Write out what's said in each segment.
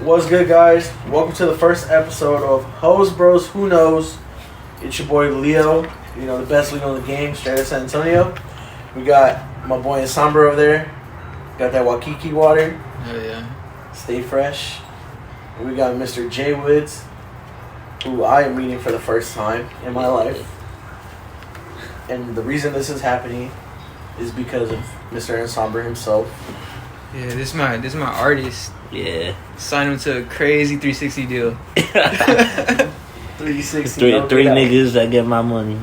What's good, guys? Welcome to the first episode of Hose Bros Who Knows. It's your boy Leo, the best Leo in the game, straight out of San Antonio. We got my boy Ensomber over there. Got that Waikiki water. Oh, yeah. Stay fresh. And we got Mr. Jay Woods, who I am meeting for the first time in my life. And the reason this is happening is because of Mr. Ensomber himself. Yeah, this is my artist. Yeah. Signed him to a crazy 360 deal. 360. Three niggas that get my money.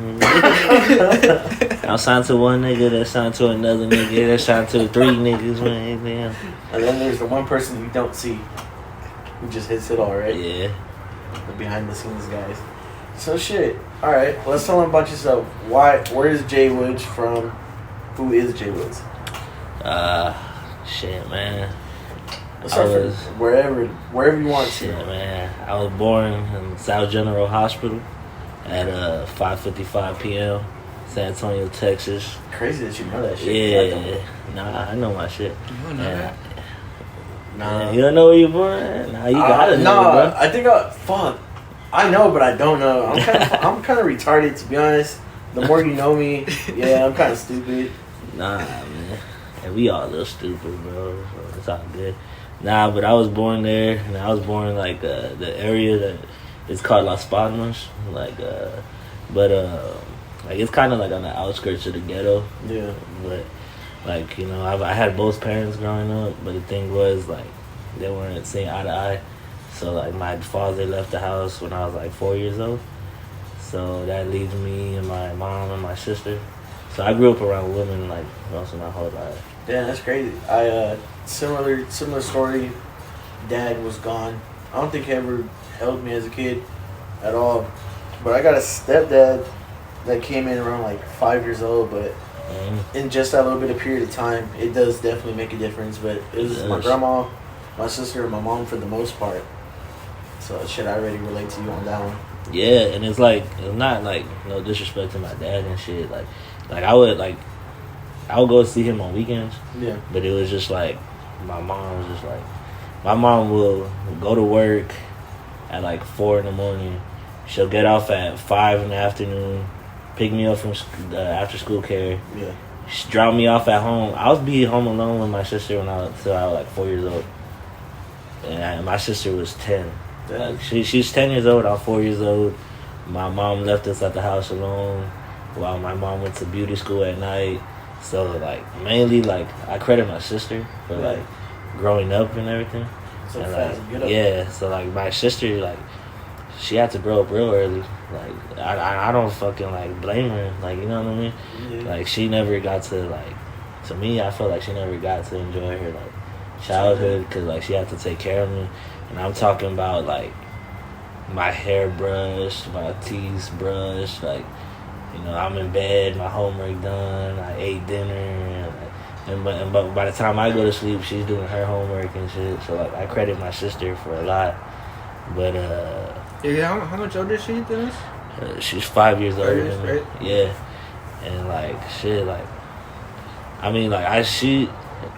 I'm signed to one nigga that signed to another nigga that signed to three niggas, man. Damn. And then there's the one person you don't see who just hits it all, right? Yeah. The behind the scenes guys. So shit. Alright, let's tell them about yourself. Where is Jay Woods from? Who is Jay Woods? Shit, man. Let's start from wherever you want to. Shit, man. I was born in South General Hospital at 5:55 p.m. San Antonio, Texas. Crazy that you know that shit. Yeah. Nah, I know my shit. You don't know that? Nah. You don't know where you're born? Nah, you gotta know, bro. I think fuck. I know, but I don't know. I'm kind of retarded, to be honest. The more you know me, yeah, I'm kind of stupid. Nah, man. And we all a little stupid, bro. So it's all good. Nah, but I was born there, and I was born like the area that is called Las Palmas, like it's kind of like on the outskirts of the ghetto. Yeah. But like I had both parents growing up, but the thing was like they weren't seeing eye to eye. So like my father left the house when I was like 4 years old. So that leaves me and my mom and my sister. So I grew up around women like most of my whole life. Damn, that's crazy. I similar story. Dad was gone. I don't think he ever held me as a kid at all. But I got a stepdad that came in around like 5 years old. But in just that little bit of period of time, it does definitely make a difference. But it was my grandma, my sister, and my mom for the most part. So shit, I already relate to you on that one. Yeah, and it's like it's not like no disrespect to my dad and shit. Like I would go see him on weekends. Yeah. But it was just like my mom will go to work at like 4 a.m. She'll get off at 5 p.m, pick me up from after school care. Yeah. She drop me off at home. I was be home alone with my sister until I was like 4 years old, and my sister was 10. Like she's 10 years old. I'm 4 years old. My mom left us at the house alone while my mom went to beauty school at night. So like mainly like I credit my sister for like growing up and everything. So and, fast, like, get up. yeah. So like my sister like she had to grow up real early. Like I don't fucking like blame her. Like you know what I mean? Yeah. Like she never got to like. To me, I feel like she never got to enjoy her like childhood because like she had to take care of me. And I'm talking about like my hair brushed, my teeth brushed, like I'm in bed, my homework done, I ate dinner, and by the time I go to sleep, she's doing her homework and shit. So like I credit my sister for a lot, but Yeah, how much older is she than us? She's 5 years older years, than me. right? Yeah, and like shit, like I mean, like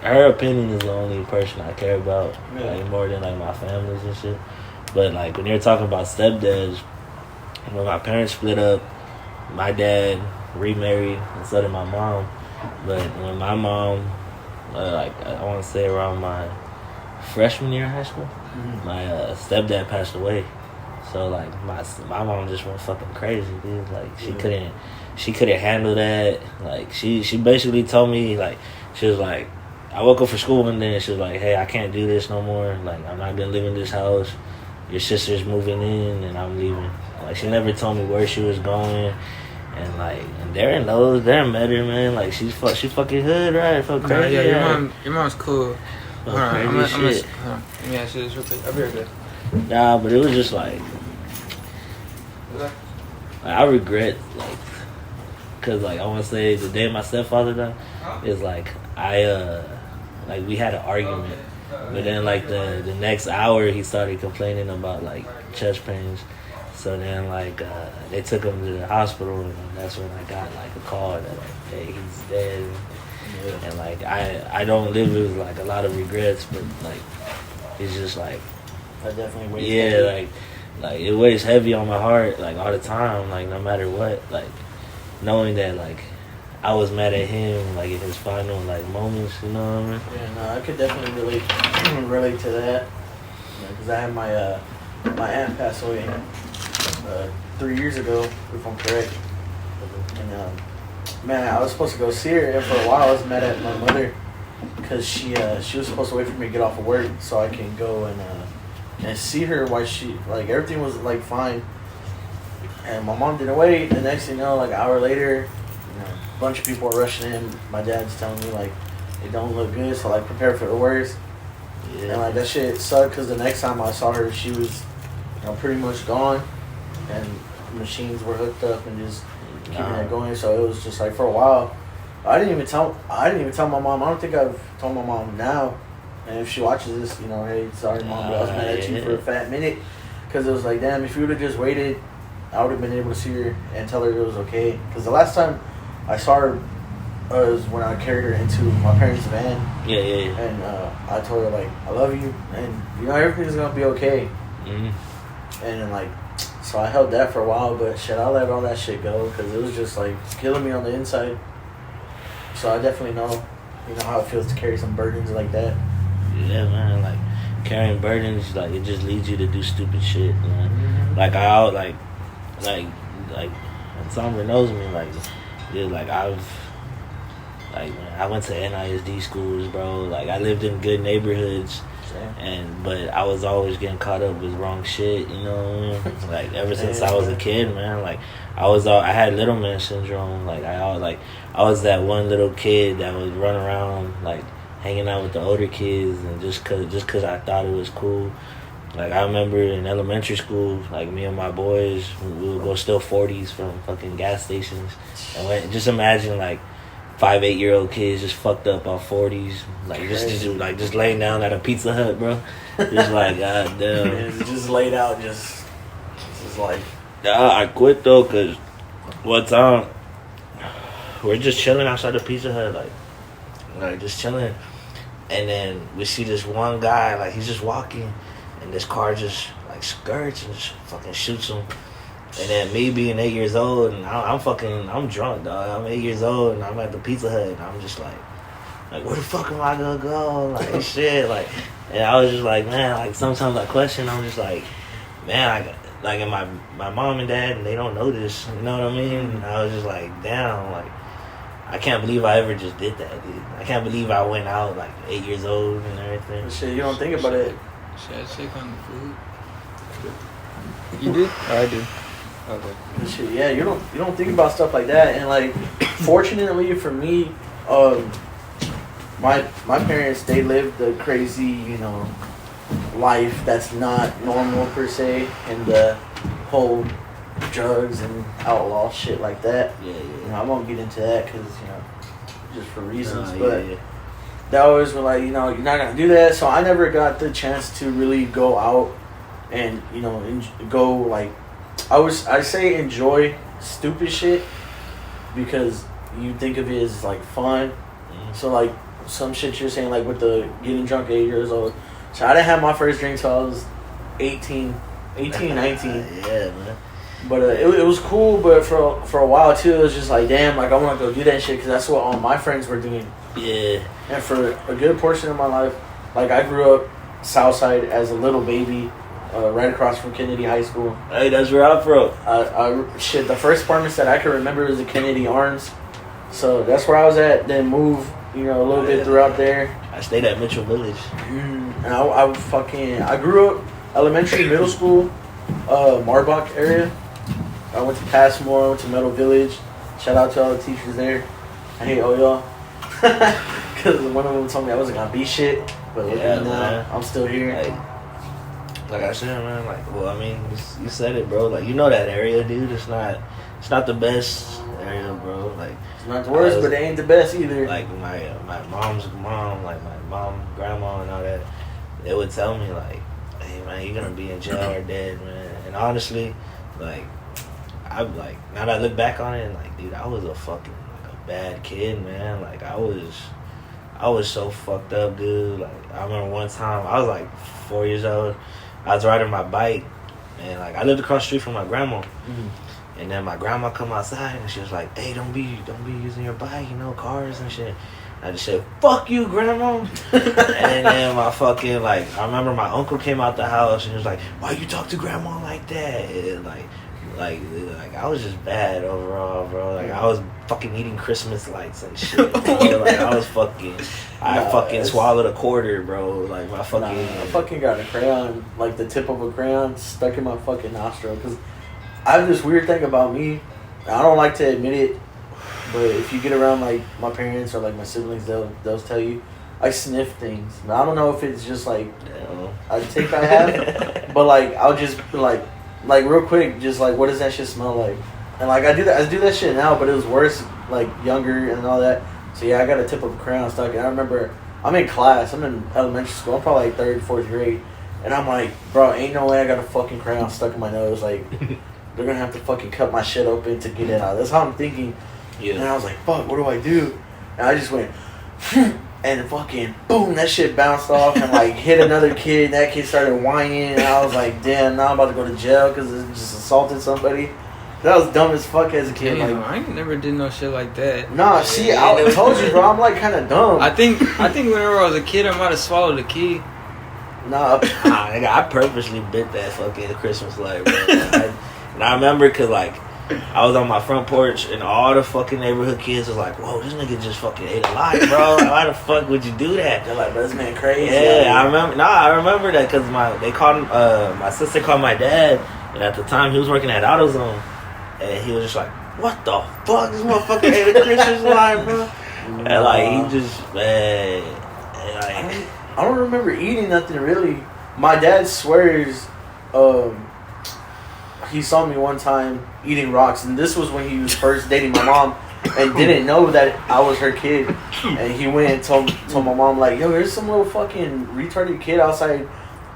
her opinion is the only person I care about, like more than like my families and shit. But like when you're talking about stepdads, when my parents split up, my dad remarried, and so did my mom. But when my mom, like I want to say around my freshman year of high school, my stepdad passed away. So like my mom just went fucking crazy, dude. Like she couldn't handle that. Like she basically told me like she was like. I woke up for school one day and she was like, hey, I can't do this no more. Like, I'm not going to live in this house. Your sister's moving in and I'm leaving. Like, she never told me where she was going. And, like, and they're in Medgar, man. Like, she fucking hood, right? Fuck crazy. Yeah, your mom's cool. Hold on, crazy let me ask you this real quick. I'll be right there. Nah, but it was just, like I regret, like, because, like, I want to say the day my stepfather died is, like, like we had an argument, but then like the next hour he started complaining about like chest pains. So then like they took him to the hospital, and that's when I got like a call that like, hey, he's dead. Yeah. And like I don't live with like a lot of regrets, but like it's just like That definitely weighs. Yeah, heavy. like it weighs heavy on my heart, like all the time, like no matter what, like knowing that like I was mad at him, like in his final like moments, you know what I mean? Yeah, no, I could definitely relate to that. Because I had my aunt pass away 3 years ago, if I'm correct. And man, I was supposed to go see her, and for a while I was mad at my mother because she was supposed to wait for me to get off of work so I can go and see her while she, like, everything was like fine. And my mom didn't wait. The next thing you know, like an hour later, a bunch of people are rushing in. My dad's telling me like it don't look good, so like prepare for the worst. Yeah. And like that shit sucked because the next time I saw her, she was pretty much gone, and machines were hooked up and just keeping it going. So it was just like for a while, I didn't even tell my mom. I don't think I've told my mom now. And if she watches this, hey, sorry mom, but I was mad at you for a fat minute because it was like, damn, if you would have just waited, I would have been able to see her and tell her it was okay. Because the last time I saw her was when I carried her into my parents' van. Yeah. And I told her like, I love you, and everything's gonna be okay. Mm-hmm. And then like, so I held that for a while, but shit, I let all that shit go because it was just like killing me on the inside. So I definitely know, how it feels to carry some burdens like that. Yeah, man, like carrying burdens, like it just leads you to do stupid shit, man. Mm-hmm. Like Ensomber knows me, like, yeah, like man, I went to NISD schools, bro. Like I lived in good neighborhoods, but I was always getting caught up with wrong shit, you know what I mean? Like ever since I was a kid, man. Like I had little man syndrome. Like I was that one little kid that would run around like hanging out with the older kids, and just cause I thought it was cool. Like I remember in elementary school, like me and my boys, we would go steal 40s from fucking gas stations, and just imagine like 5-8-year-old kids just fucked up on 40s, like just laying down at a Pizza Hut, bro. Just like god damn, yeah, just laid out, just like. I quit though, cause one time we're just chilling outside the Pizza Hut, like just chilling. And then we see this one guy, like he's just walking, and this car just like skirts and just fucking shoots him. And then me being 8 years old, and I'm drunk, dog. I'm 8 years old, and I'm at the Pizza Hut, and I'm just like where the fuck am I gonna go? Like shit, like. And I was just like, man, like sometimes I question. I'm just like, man, and my mom and dad, and they don't know this. You know what I mean? And I was just like, damn, like. I can't believe I ever just did that, dude. I can't believe I went out like 8 years old and everything. Shit, you don't think about it. Should I check on the food? You did? Oh, I did. Okay. Shit, yeah, you don't think about stuff like that, and like, fortunately for me, my parents, they lived a crazy, life that's not normal per se, and the whole drugs and outlaw shit like that. Yeah. I won't get into that because just for reasons. But they always were like, you're not gonna do that. So I never got the chance to really go out and go like I say enjoy stupid shit because you think of it as like fun. Mm-hmm. So like some shit you're saying like with the getting drunk at 8 years old. So I didn't have my first drink till I was 18, 19. Yeah, man. But it was cool, but for a while too, it was just like, damn, like I want to go do that shit because that's what all my friends were doing. Yeah. And for a good portion of my life, like I grew up Southside as a little baby, right across from Kennedy High School. Hey, that's where I'm from. The first apartments that I could remember was the Kennedy Arms, so that's where I was at. Then moved, a little bit throughout there. I stayed at Mitchell Village. And I grew up elementary, middle school, Marbach area. I went to Passmore, went to Meadow Village. Shout out to all the teachers there. I hate all y'all. Because one of them told me I wasn't going to be shit. But look at me now, I'm still here. Like I said, man, well, I mean, you said it, bro. Like, that area, dude. It's not the best area, bro. Like, it's not the worst, but it ain't the best either. Like, my mom's mom, like, my mom, grandma, and all that, they would tell me, like, hey, man, you're going to be in jail or dead, man. And honestly, like, now that I look back on it, like, dude, I was a bad kid, man. Like, I was so fucked up, dude. Like, I remember one time, I was like 4 years old, I was riding my bike, and like I lived across the street from my grandma. Mm. And then my grandma come outside and she was like, "Hey, don't be using your bike, cars and shit." I just said, "Fuck you, grandma." And then my fucking I remember my uncle came out the house and he was like, "Why you talk to grandma like that?" And like I was just bad overall, bro. Like I was fucking eating Christmas lights and shit. Bro. Like I was fucking swallowed a quarter, bro. Like my fucking. I fucking got a crayon, like the tip of a crayon, stuck in my fucking nostril. Cause I have this weird thing about me. I don't like to admit it, but if you get around like my parents or like my siblings, they'll tell you I sniff things. Now, I don't know if it's just like a tick I have, but like I'll just like real quick, just like what does that shit smell like? And like I do that shit now, but it was worse like younger and all that. So yeah, I got a tip of a crayon stuck, and I remember I'm in class. I'm in elementary school. I'm probably like 3rd, 4th grade, and I'm like, bro, ain't no way I got a fucking crayon stuck in my nose. Like they're gonna have to fucking cut my shit open to get it out. That's how I'm thinking. Yeah. And I was like, fuck, what do I do? And I just went. And fucking boom, that shit bounced off and like hit another kid. That kid started whining, and I was like, damn, now I'm about to go to jail because it just assaulted somebody. That was dumb as fuck as a kid. Damn, like, I ain't never did no shit like that. Nah, see, I told you, bro. I'm like kind of dumb. I think whenever I was a kid, I might have swallowed a key. Nah, I purposely bit that fucking Christmas light, bro. And I remember because I was on my front porch and all the fucking neighborhood kids was like, "Whoa, this nigga just fucking ate a light, bro. Like, why the fuck would you do that?" They're like, "Bro, this man crazy." Yeah, I remember. I remember that because my sister called my dad, and at the time he was working at AutoZone, and he was just like, "What the fuck? This motherfucker ate a Christmas light, bro." And like he just I don't remember eating nothing really. My dad swears, he saw me one time eating rocks, and this was when he was first dating my mom, and didn't know that I was her kid. And he went and told my mom like, "Yo, there's some little fucking retarded kid outside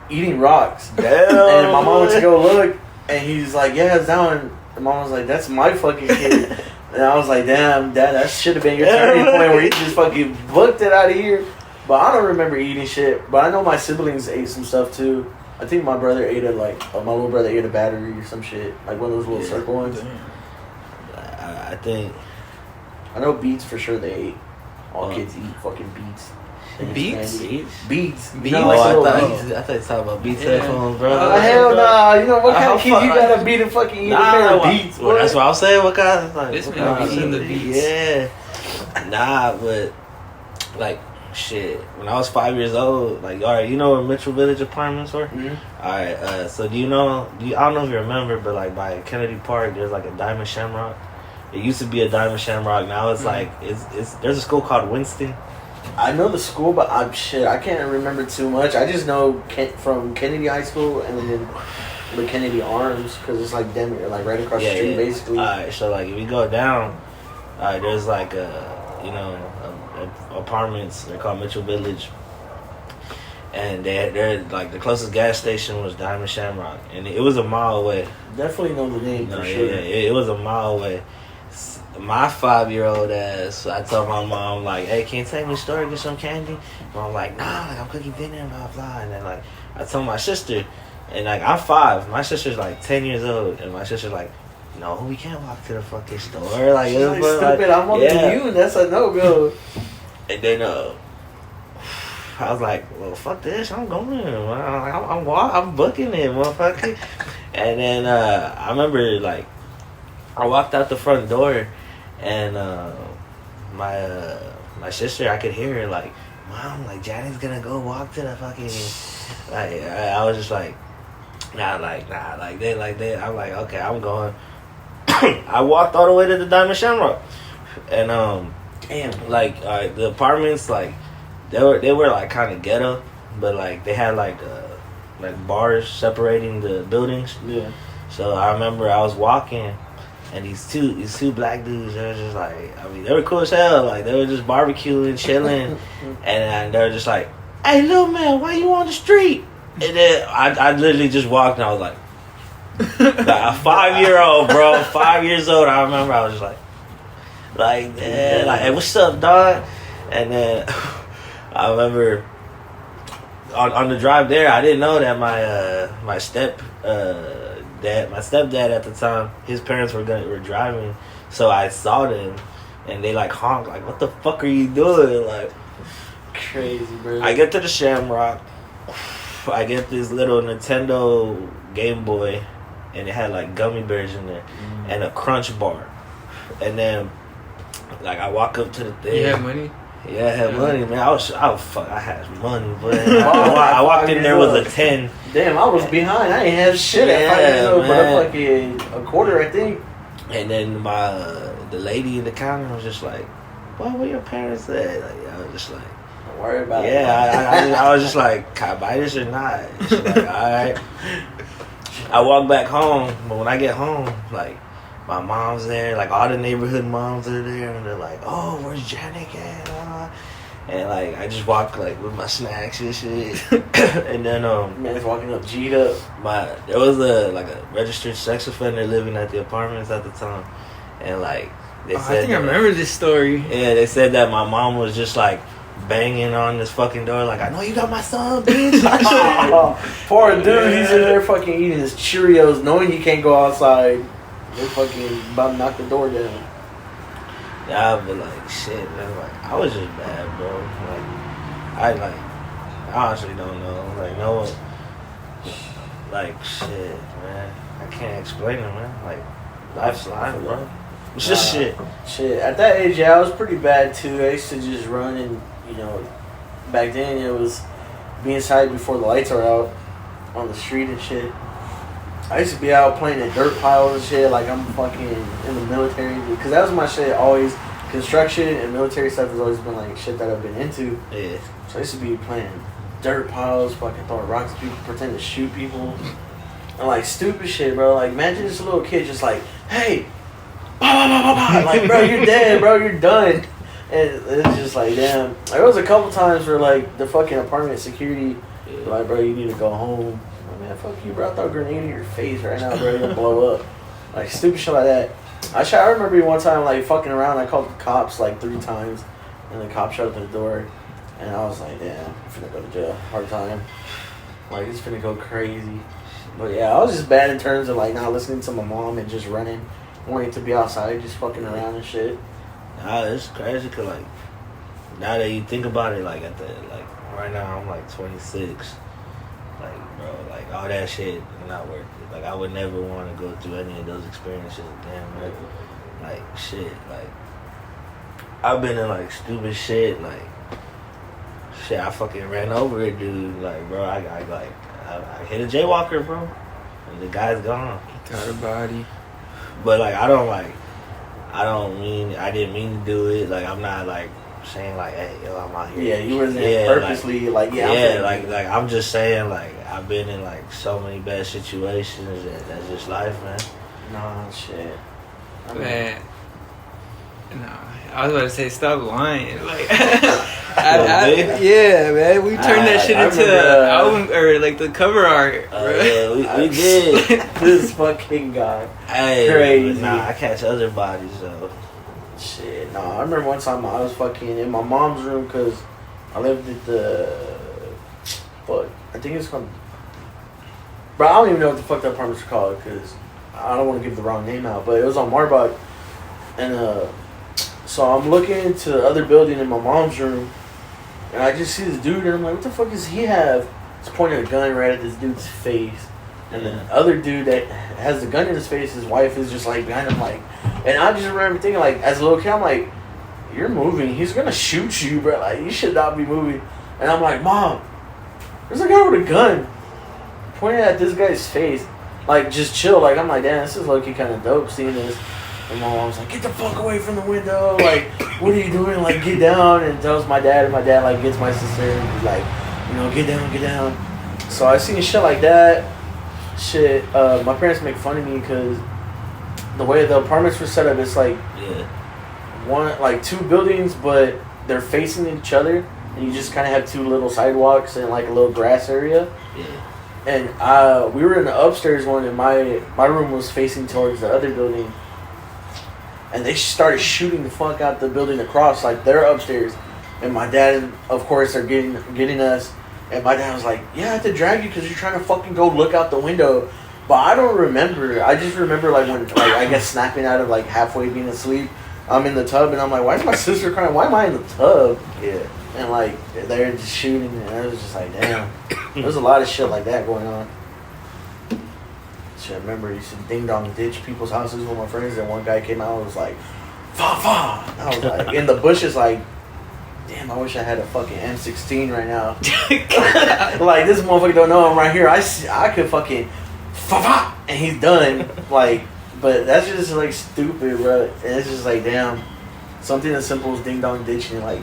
eating rocks." Damn. And my mom went to go look, and he's like, "Yeah, it's down." And mom was like, "That's my fucking kid." And I was like, "Damn, Dad, that should have been your turning point where you just fucking booked it out of here." But I don't remember eating shit. But I know my siblings ate some stuff too. I think my brother ate my little brother ate a battery or some shit, like one of those little circle ones. I think I know beets for sure they ate. All kids eat fucking beets. Beets? Beets. I thought you were talking about Beats headphones, bro. Hell nah. You know what kind of kid you gotta be to fucking eat a pair of Beats? Well, that's what I was saying. What kind of this man be eating the Beats. Yeah. Nah, but shit. When I was 5 years old, all right, you know where Mitchell Village apartments were? Mm-hmm. All right. So do you know? I don't know if you remember, but by Kennedy Park, there's a Diamond Shamrock. It used to be a Diamond Shamrock. Now it's it's there's a school called Winston. I know the school, but I can't remember too much. I just know from Kennedy High School and then the Kennedy Arms because it's damn near right across the street basically. Alright, so if you go down, there's apartments. They're called Mitchell Village, and they're the closest gas station was Diamond Shamrock, and it was a mile away. Definitely know the name for sure. Yeah, it was a mile away. My 5-year-old ass, I told my mom "Hey, can you take me to the store and get some candy?" Mom "Nah, I'm cooking dinner, blah blah." And then I told my sister, and I'm 5. My sister's 10 years old, and my sister's "No, we can't walk to the fucking store." She's stupid. I'm older than you, and that's a no go. And then I was "Well, fuck this, I'm going. I'm booking it, motherfucker." And then I remember I walked out the front door, and my sister, I could hear her "Mom, Johnny's gonna go walk to the fucking." I was just nah, they. I'm okay, I'm going. I walked all the way to the Diamond Shamrock, and damn, the apartments they were kind of ghetto, but they had bars separating the buildings. Yeah. So I remember I was walking, and these two black dudes, they were just they were cool as hell. They were just barbecuing, chilling, and they were just "Hey, little man, why you on the street?" And then I literally just walked, and I was a 5-year-old, bro, 5 years old. I remember I was just "Hey, what's up, dog?" And then I remember on the drive there, I didn't know that my stepdad at the time, his parents were driving, so I saw them, and they like honked, like, "What the fuck are you doing?" Like, crazy, bro. I get to the Shamrock, I get this little Nintendo Game Boy, and it had like gummy bears in there, and a Crunch bar, and then like I walk up to the thing. You had money? Yeah, I had money, man. I had money, but I walked in there with a 10. Damn, I was behind. I ain't have shit at 5 years old, but a fucking a quarter, I think. And then the lady in the counter was just like, "What your parents at?" Like, I was just like, "Don't worry about it." Yeah, I was just like, "Can I buy this or not?" She's like, "All right." I walk back home, but when I get home, like, my mom's there, like all the neighborhood moms are there, and they're like, "Oh, where's Janik at?" And like I just walk like with my snacks and shit, and then man's walking up G'd up. There was a registered sex offender living at the apartments at the time, and like they said, I think I remember this story. Yeah, they said that my mom was just like banging on this fucking door, like, "I know you got my son, bitch." Poor dude, he's in there fucking eating his Cheerios, knowing he can't go outside. They fucking about to knock the door down. Yeah, but like shit, man. Like I was just bad, bro. Like I honestly don't know. Like no one. Like shit, man. I can't explain it, man. Like life's life, bro. It's just shit. Shit. At that age, yeah, I was pretty bad too. I used to just run and back then it was be inside before the lights are out on the street and shit. I used to be out playing at dirt piles and shit like I'm fucking in the military. Because that was my shit always. Construction and military stuff has always been like shit that I've been into. Yeah. So I used to be playing dirt piles, fucking throwing rocks at people, pretending to shoot people. And like stupid shit, bro. Like imagine this little kid just like, "Hey, bah, bah, bah, bah, bah." Like, bro, you're dead, bro, you're done. And it's just like, damn. There was a couple times where like the fucking apartment security like, "Bro, you need to go home." Man, fuck you, bro. I throw a grenade in your face right now, bro. You'll blow up. Like, stupid shit like that. I remember one time, like, fucking around. I called the cops, like, 3 times. And the cop shut up the door. And I was like, damn, I'm finna go to jail. Hard time. Like, it's finna go crazy. But, yeah, I was just bad in terms of, like, not listening to my mom and just running. Wanting to be outside, just fucking around and shit. Nah, it's crazy because, like, now that you think about it, like, right now I'm, like, 26. Like, bro, like, all that shit is not worth it. Like, I would never want to go through any of those experiences again, right? Like, shit, like, I've been in, like, stupid shit, like, shit, I fucking ran over a dude, like, bro, I hit a jaywalker, bro, and the guy's gone. Got a body. But, like, I didn't mean to do it, like, I'm not, like, saying like, "Hey, yo, I'm out here." Yeah, you wasn't purposely like I'm just saying like I've been in like so many bad situations that's just life, man. Nah, shit. Man, nah. I was about to say stop lying. Like, yeah, man. We turned that shit into an album or like the cover art. Yeah, we did. This fucking guy. Hey, crazy. Nah, I catch other bodies though. Shit, no. I remember one time I was fucking in my mom's room because I lived at I think it's called. Bro, I don't even know what the fuck that apartment's called because I don't want to give the wrong name out, but it was on Marbach. And so I'm looking into the other building in my mom's room, and I just see this dude, and I'm like, what the fuck does he have? He's pointing a gun right at this dude's face. And then the other dude that has the gun in his face, his wife is just like behind him, like. And I just remember thinking, like, as a little kid, I'm like, you're moving. He's gonna shoot you, bro. Like, you should not be moving. And I'm like, Mom, there's a guy with a gun pointing at this guy's face. Like, just chill. Like, I'm like, damn, this is low-key kind of dope seeing this. And my mom's like, get the fuck away from the window. Like, what are you doing? Like, get down. And tells my dad, and my dad, like, gets my sister and he's like, get down, get down. So I seen shit like that. Shit, my parents make fun of me because the way the apartments were set up, it's like two buildings, but they're facing each other, and you just kind of have 2 little sidewalks and like a little grass area. Yeah. And we were in the upstairs one, and my room was facing towards the other building, and they started shooting the fuck out the building across, like they're upstairs, and my dad, of course, are getting us. And my dad was like, yeah, I had to drag you because you're trying to fucking go look out the window. But I don't remember. I just remember like when, like I guess snapping out of like halfway being asleep. I'm in the tub and I'm like, why is my sister crying? Why am I in the tub? Yeah. And like they're just shooting and I was just like, damn. There's a lot of shit like that going on. Shit, I remember I used to ding dong ditch people's houses with my friends and one guy came out and was like, fa fa. I was like in the bushes like, damn, I wish I had a fucking M16 right now. Like this motherfucker don't know I'm right here. I could fucking fa fa and he's done. Like, but that's just like stupid, bro. And it's just like, damn, something as simple as ding dong ditching, like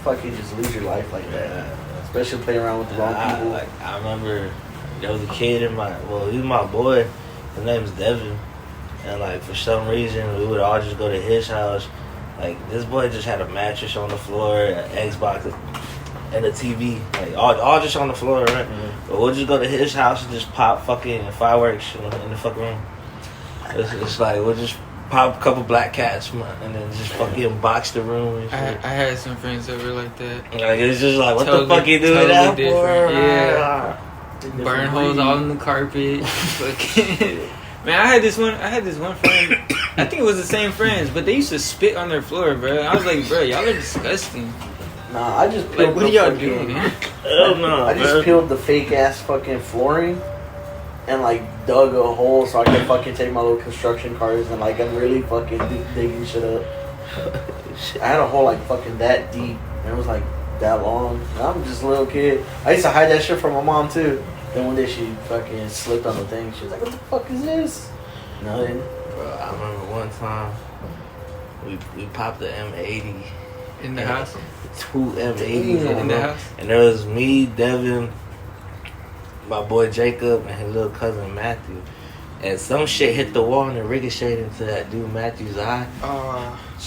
fucking just lose your life like that. Especially playing around with the wrong people. I remember there was a kid he was my boy. His name's Devin. And like for some reason we would all just go to his house. Like this boy just had a mattress on the floor, an Xbox, and a TV. Like all just on the floor, right? Mm-hmm. But we'll just go to his house and just pop fucking fireworks in the fucking room. It's like we'll just pop a couple black cats and then just fucking box the room and shit. I had some friends that were like that. Like it's just like what the fuck you doing that different. for? Yeah. Burn holes all in the carpet. Fucking. Man, I had this one friend. I think it was the same friends, but they used to spit on their floor, bro. I was like, bro, y'all are disgusting. Nah, I just peeled like, what are y'all doing, man? Hell no, I just peeled the fake ass fucking flooring and like dug a hole so I could fucking take my little construction cars and like I'm really fucking digging shit up. I had a hole like fucking that deep and it was like that long. I'm just a little kid. I used to hide that shit from my mom too. Then one day she fucking slipped on the thing. She was like, what the fuck is this? Nothing. Bro, I remember one time we popped the M80 in the house. 2 M80s in the house. And there was me, Devin, my boy Jacob, and his little cousin Matthew. And some shit hit the wall and it ricocheted into that dude Matthew's eye.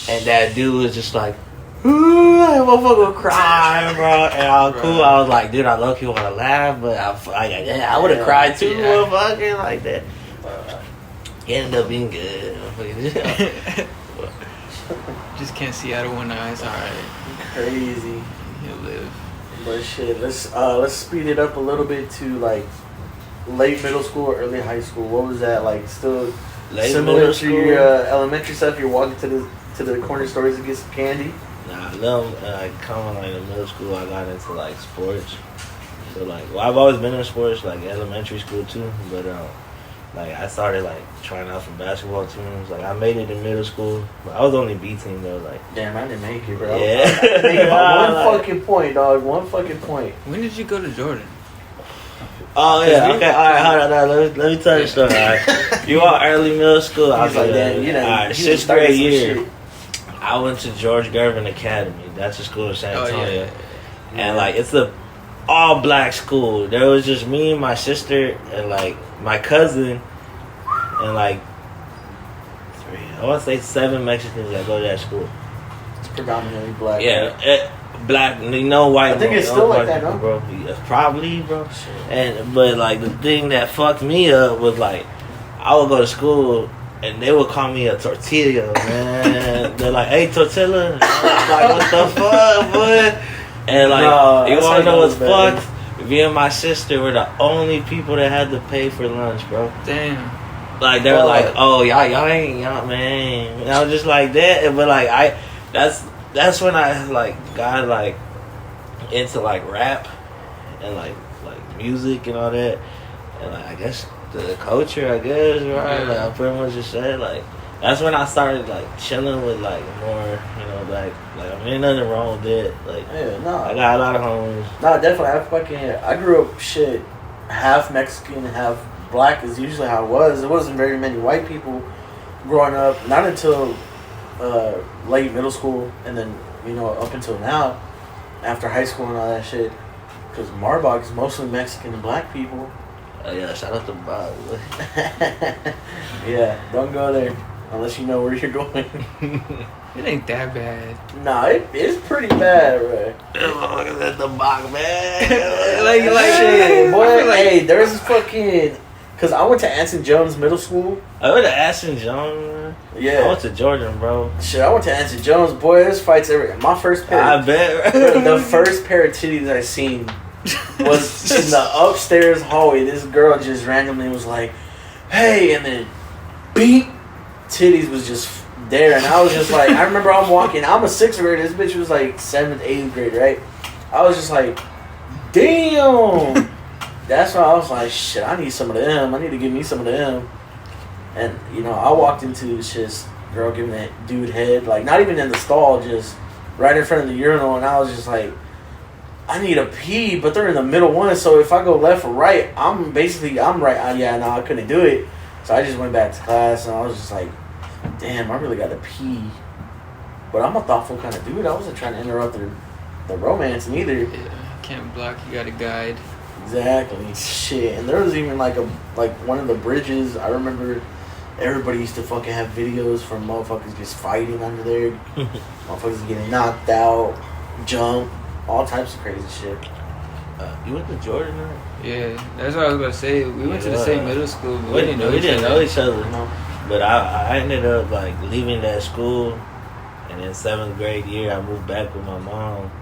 And that dude was just like, that motherfucker crying, bro. And I was cool. I was like, dude, I low-key want to laugh, but I would have cried too, motherfucker, like that. He ended up being good. Just can't see out of one eye. It's alright. Crazy. He'll live. But shit, let's speed it up a little bit to like late middle school or early high school. What was that like? Still late similar to your elementary stuff? You're walking to the corner stores to get some candy. Nah, coming like in middle school, I got into like sports. So like, well, I've always been in sports, like elementary school too. But like I started like trying out for basketball teams. Like I made it in middle school, but I was only B team though. Like damn, I didn't make it, bro. Yeah, I think about one fucking point, dog. One fucking point. When did you go to Jordan? Oh yeah, okay. All right, hold on. Let me tell you a story. All right. You are early middle school. I was like, damn, you know, all right, 6th grade year. I went to George Gervin Academy. That's a school in San Antonio. Yeah. And like it's a all black school. There was just me and my sister and like my cousin and like I want to say 7 Mexicans that go to that school. It's predominantly black. Yeah, black. No white. I think it's still like that, no? Bro. Yeah, probably, bro. But like the thing that fucked me up was like I would go to school. And they would call me a tortilla, man. They're like, "Hey, tortilla." And I was like, "What the fuck, boy?" And like, you want to know what's fucked? Me and my sister were the only people that had to pay for lunch, bro. Damn. Like they were like, "Oh, y'all ain't man." And I was just like that, but like that's when I like got like into like rap and like music and all that, and like I guess. The culture, I guess, right? Like I pretty much just said, like that's when I started like chilling with like more, like I mean nothing wrong with it. Like I got a lot of homies. No, definitely. I grew up shit half Mexican, half black is usually how it was. There wasn't very many white people growing up. Not until late middle school, and then up until now, after high school and all that shit. Because Marbach is mostly Mexican and black people. Yeah, shout out to Bob. Yeah, don't go there unless you know where you're going. It ain't that bad. Nah, it's pretty bad, right? Look at the box, man. like shit, boy. Hey, there's fucking. Cause I went to Anson Jones Middle School. I went to Anson Jones. Man. Yeah, I went to Jordan, bro. Shit, I went to Anson Jones. Boy, there's fights every. My first pair. I bet. The first pair of titties I seen was in the upstairs hallway. This girl just randomly was like, "Hey," and then beep, titties was just there, and I was just like, I remember I'm walking. I'm a 6th grader. This bitch was like 7th, 8th grade, right? I was just like, damn. That's why I was like, shit, I need some of them. I need to give me some of them. And, you know, I walked into just girl giving that dude head, like, not even in the stall, just right in front of the urinal. And I was just like, I need a pee, but they're in the middle one. So if I go left or right, I'm right. Yeah, no, I couldn't do it. So I just went back to class, and I was just like, damn, I really got to pee. But I'm a thoughtful kind of dude. I wasn't trying to interrupt the romance neither. Yeah, can't block, you got to guide. Exactly. Shit. And there was even like one of the bridges. I remember everybody used to fucking have videos from motherfuckers just fighting under there. Motherfuckers getting knocked out, jump, all types of crazy shit. You went to Jordan, right? Yeah, that's what I was about to say. We went to the same middle school, but we didn't know each other. No. But I ended up like leaving that school, and in 7th grade year I moved back with my mom,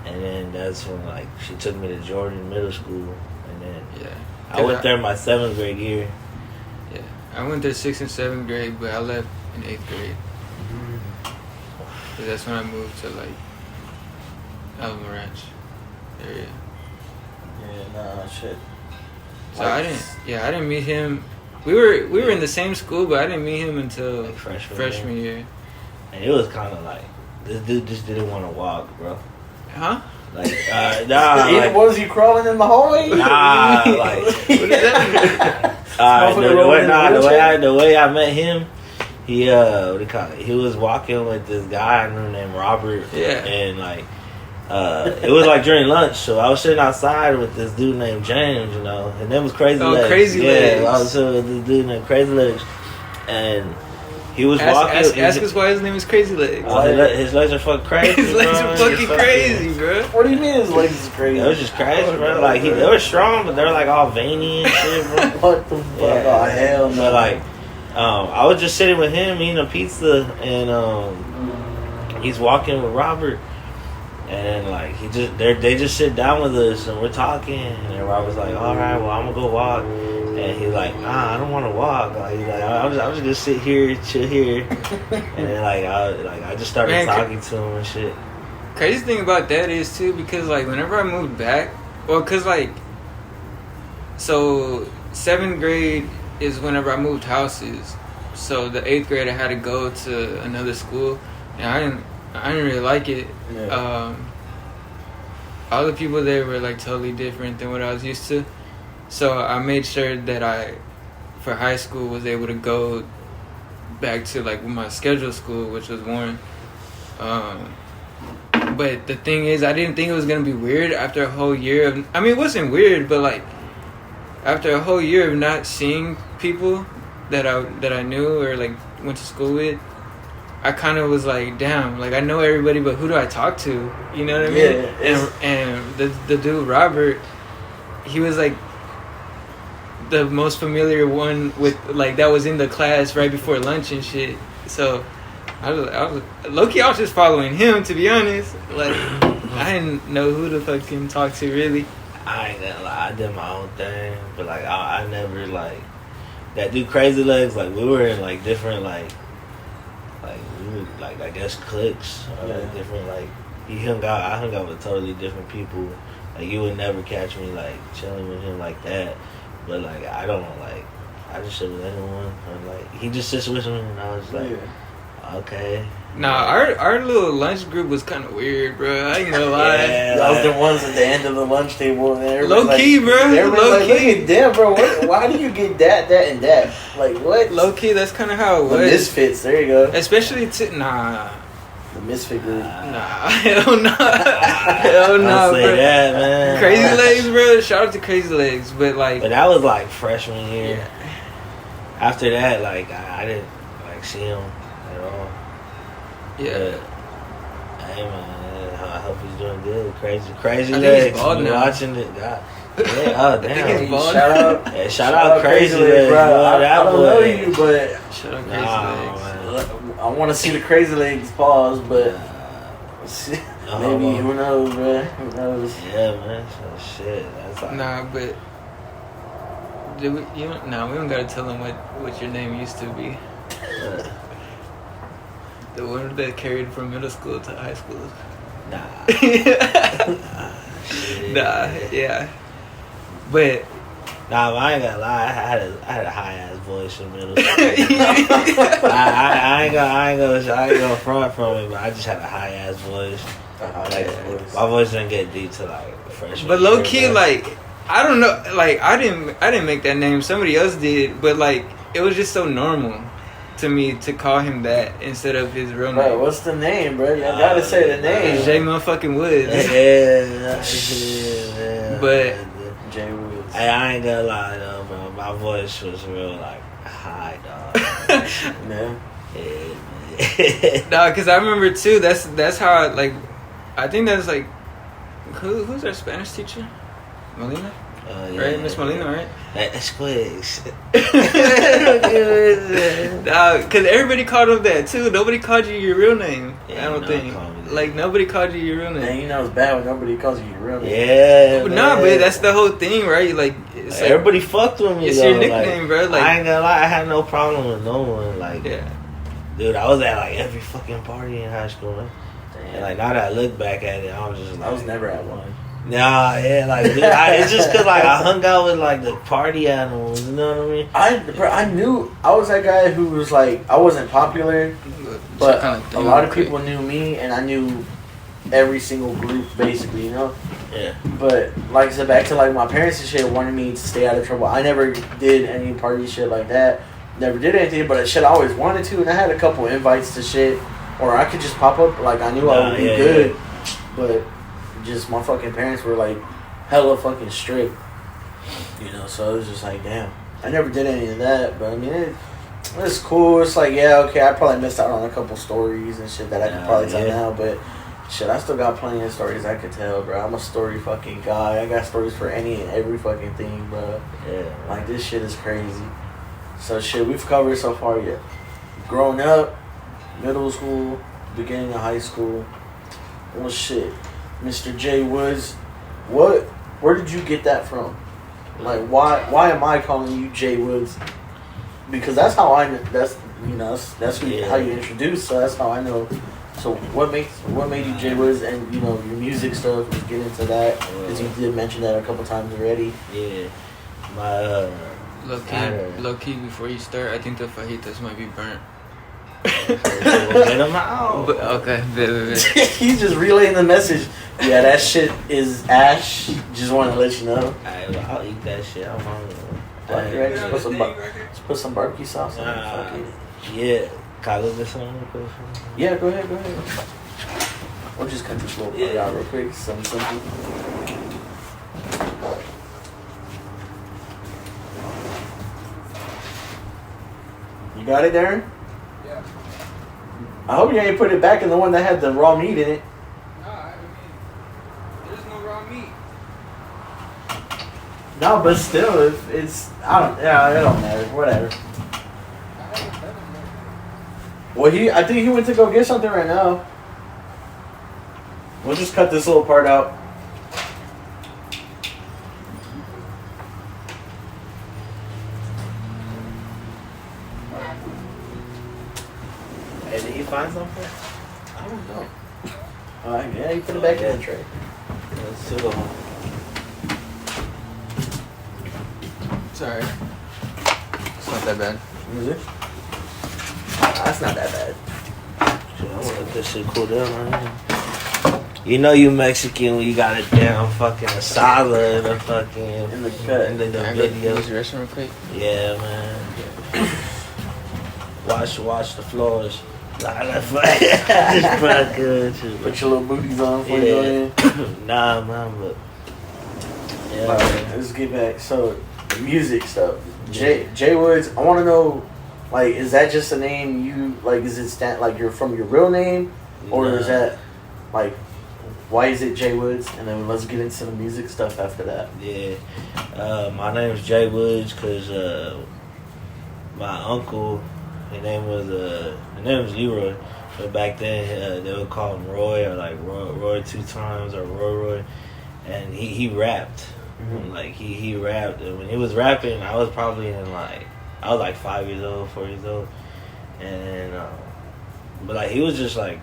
and then that's when like she took me to Jordan Middle School, and then I went there my 7th grade year. Yeah, I went there 6th and 7th grade, but I left in 8th grade. Cause that's when I moved to like Alamo Ranch area. Yeah, nah, shit. So I didn't meet him. We were in the same school, but I didn't meet him until like freshman year. And it was kind of like this dude just didn't want to walk, bro. Huh? Like nah, like, was he crawling in the hallway? Nah, like What is that? the way I met him, he what do you call it? He was walking with this guy I knew named Robert. Yeah. And like it was like during lunch, so I was sitting outside with this dude named James, you know. His name was Crazy Legs. Crazy Legs. I was sitting with this dude named Crazy Legs, and he was walking. Ask us why his name is Crazy Legs. His legs are fucking crazy. His legs are fucking crazy, bro. What do you mean his legs is crazy? It was just crazy, bro. Like they were strong, but they were like all veiny and shit, bro. What the fuck? Yeah. Oh hell no. But like, I was just sitting with him eating a pizza, and he's walking with Robert. And like they just sit down with us and we're talking, and Robert's like, all right, well I'm gonna go walk, and he's like, nah, I don't want to walk. Like he's like, I'm just gonna sit here, chill here, and then I just started talking to him and shit. Crazy thing about that is too, because like whenever I moved back, well, cause like, so 7th grade is whenever I moved houses, so the 8th grade I had to go to another school, and I didn't really like it. Yeah. All the people there were like totally different than what I was used to. So I made sure that I, for high school, was able to go back to like my scheduled school, which was Warren. But the thing is, I didn't think it was gonna be weird after a whole year of. I mean, it wasn't weird, but like after a whole year of not seeing people that I knew or like went to school with, I kind of was like, damn, like I know everybody, but who do I talk to? You know what I mean? Yeah, and the dude Robert, he was like the most familiar one with like that was in the class right before lunch and shit. So I was low-key, I was just following him, to be honest. Like I didn't know who to fucking talk to really. I ain't gonna lie, I did my own thing, but like I never like that dude Crazy Legs. Like we were in like different we were like I guess cliques or like different like I hung out with totally different people. Like you would never catch me like chilling with him like that. But like I just sit with anyone. Or like he just sits with me, and I was like, okay. Nah, our little lunch group was kind of weird, bro. I ain't gonna lie. Yeah, that was the ones at the end of the lunch table. Low key, bro. Low key. Look at that, bro. Why do you get that, and that? Like what? Low key, that's kind of how it was. The misfits. There you go. Especially the misfit group. Hell no. Hell no, Don't say bro. that, man. Crazy Legs, bro. Shout out to Crazy Legs, but that was like freshman year. Yeah. After that, like I didn't like see him at all. Yeah. But, hey man, I hope he's doing good. Crazy I think Legs. he's bald now. Watching it, God. Yeah, oh damn. I think he's bald. Shout out Crazy Legs, bro. I don't know boy. you, but Shout out Crazy Legs. Man. I want to see the Crazy Legs pause, but Maybe, who knows, man? Who knows? Yeah, man. So shit. That's like, Nah, but we don't gotta tell them what your name used to be. The one that carried from middle school to high school. Nah. Yeah. But nah, I ain't gonna lie. I had a high ass voice in middle school. I ain't gonna front from it, but I just had a high ass voice. My voice didn't get deep to like freshman. But low key, like I don't know, like I didn't make that name. Somebody else did, but like it was just so normal to me to call him that instead of his real name. Bro, what's the name, bro? You gotta say the name. Jay motherfucking Woods. Yeah. But Jay Woods. Hey, I ain't gonna lie though, bro. My voice was real like high, dog. Yeah. nah, cause I remember too. That's how I think that's like who's our Spanish teacher? Molina. Right, Miss Molina, right? That's quick. Cause everybody called him that too. Nobody called you your real name. Yeah, I don't think. Like nobody called you your real name. Man, you know it's bad when nobody calls you your real name. Yeah. Nah, but that's the whole thing, right? Like, it's like everybody fucked with me. It's though. your nickname, like, bro. Like, I ain't gonna lie, I had no problem with no one. Like, yeah. Dude, I was at like every fucking party in high school, man. And like now that I look back at it, I was just like, I was never at one. Nah, yeah, like dude, it's just cause like I hung out with like the party animals, you know what I mean? I knew I was that guy who was like I wasn't popular, but a lot of people knew me, and I knew every single group basically, you know. Yeah. But like I said, back to like my parents and shit wanted me to stay out of trouble. I never did any party shit like that. Never did anything, but shit I always wanted to, and I had a couple invites to shit, or I could just pop up. Like I knew I would be good, but just my fucking parents were like hella fucking strict, you know. So it was just like, damn, I never did any of that. But I mean, it's cool. It's like, yeah, okay, I probably missed out on a couple stories and shit that I could probably tell now, but shit, I still got plenty of stories I could tell, bro. I'm a story fucking guy. I got stories for any and every fucking thing, bro. Yeah. Like this shit is crazy. So shit, we've covered so far yet. Growing up, middle school, beginning of high school. Well, shit, Mr. J Woods, where did you get that from? Like, why am I calling you J Woods? Because that's how I, that's how you introduce. So that's how I know. So what made you J Woods, and you know your music stuff? Let's get into that because you did mention that a couple times already. Yeah, my Low key, before you start, I think the fajitas might be burnt. get them out. But, okay, He's just relaying the message. Yeah, that shit is ash. Just want to let you know. I'll eat that shit. I'm hungry. Right, just put some barbecue sauce on it. Fuck it. Yeah. Can I look at something real quick? Yeah, go ahead. We'll just cut this little part out real quick. Something simple. You got it, Darren? Yeah. I hope you ain't put it back in the one that had the raw meat in it. Nah, I mean, there's no raw meat. No, but still, if it's it don't matter. Whatever. I haven't done it. Well, I think he went to go get something right now. We'll just cut this little part out. Hey, did he find something? I don't know. Yeah, you put it back in the tray. Let's see the one. sorry. It's not that bad. Is it? That's not that bad. Shit, I want to let this shit cool down right here. You know you Mexican when you got it down fucking asada in the fucking In the cut. in the Can I go video. use the restroom real quick? Yeah, man. Wash the floors. Nah, that's fine. Just fucking with you. Put your little booties on before you go in. Nah, man, but yeah. Alright, let's get back. So, the music stuff. J Woods, I want to know, like, is that just a name you, like, is it like you're from your real name? Or is that, like, why is it J Woods? And then let's get into the music stuff after that. Yeah. My name is Jay Woods because my uncle, his name was Leroy. But back then, they would call him Roy or like Roy 2 times or Roy. And he rapped. Mhm. Like, he rapped. And when he was rapping, I was probably I was like 5 years old, 4 years old. And, but like, he was just like,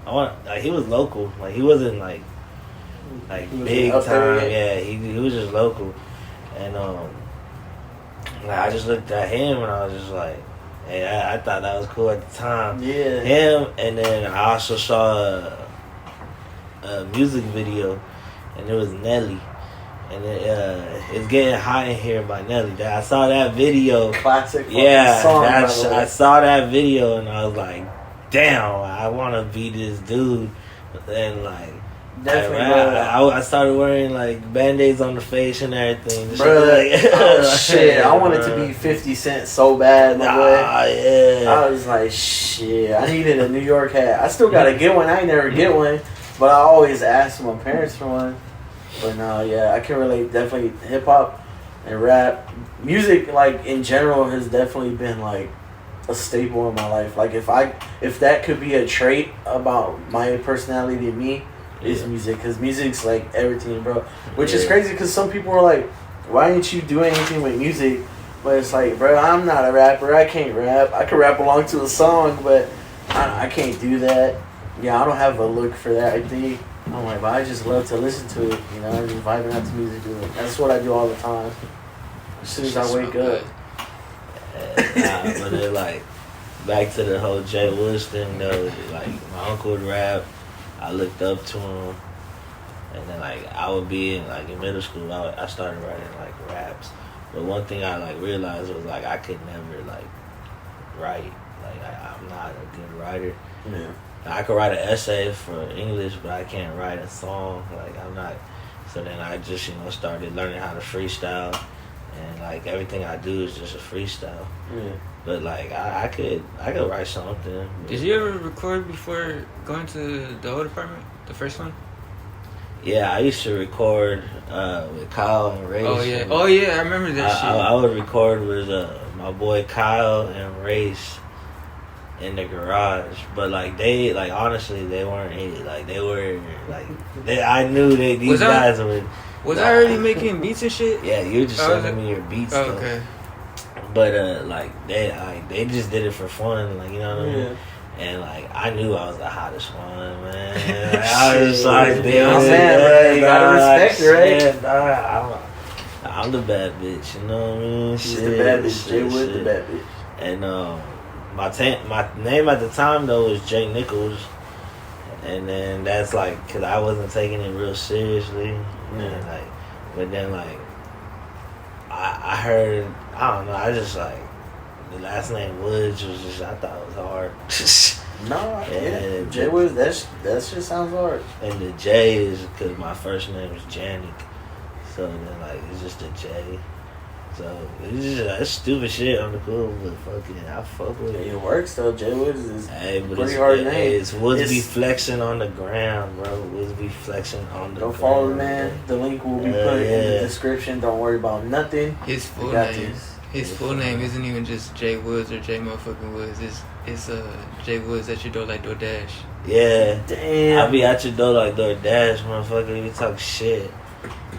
he was local. Like, he wasn't like He was big up there time. yet. Yeah, he was just local. And, like, I just looked at him and I was just like, hey, I thought that was cool at the time. Yeah. Him, and then I also saw a music video, and it was Nelly. And it's Getting Hot in Here by Nelly. I saw that video. Classic fucking Yeah, song, by the way. I saw that video and I was like, damn, I want to be this dude. And like, Definitely, I started wearing like band-aids on the face and everything. Bro, oh shit! I wanted bro. to be 50 Cent so bad, my boy. Yeah. I was like, shit. I needed a New York hat. I still gotta get one. I ain't never get one, but I always ask my parents for one. But no, yeah, I can relate. Definitely hip hop and rap, music, like in general, has definitely been like a staple in my life. Like if that could be a trait about my personality and me. Is music, because music's like everything, bro. Which is crazy, because some people are like, why didn't you do anything with music? But it's like, bro, I'm not a rapper. I can't rap. I can rap along to a song, but I can't do that. Yeah, I don't have a look for that, I think. I'm like, but I just love to listen to it, you know, I'm just vibing out to music. That's what I do all the time. As soon as I wake up. But then, like, back to the whole Jay Woods thing, though, like, my uncle would rap. I looked up to him, and then like I would be in middle school. I started writing like raps, but one thing I like realized was like I could never like write. Like I'm not a good writer. Yeah. I could write an essay for English, but I can't write a song. Like I'm not. So then I just started learning how to freestyle, and like everything I do is just a freestyle. Yeah. But like I could write something. Did you ever record before going to the old apartment, the first one? Yeah, I used to record with Kyle and Race. Oh yeah, I remember that shit. I would record with my boy Kyle and Race in the garage, but honestly they weren't they were I knew these guys were. Was I already making beats and shit? Yeah, you were just sending me your beats. Oh, okay. But they just did it for fun, you know what I mean? Yeah. And I knew I was the hottest one, man. I was like, damn, man, you gotta respect it, right? I'm the bad bitch, you know what I mean? She's the bad bitch. Jay Wood, the bad bitch. And my name at the time though was Jay Nichols, and then that's cause I wasn't taking it real seriously, and but then I heard, I don't know, I just the last name Woods was just, I thought it was hard. No, I get it. Jay Woods, that shit sounds hard. And the J is because my first name is Janik, so then it's just a J. So it's just that's stupid shit on the cool, but fucking I fuck with it. It works though. Jay Woods is pretty hard name. It's Woods be flexing on the ground, bro. Woods be flexing on the ground. Don't follow the man. The link will be put in the description. Don't worry about nothing. His full name isn't even just Jay Woods or Jay motherfucking Woods. It's Jay Woods at your door like DoorDash. Yeah. Damn. I be at your door like DoorDash, motherfucker. You talk shit.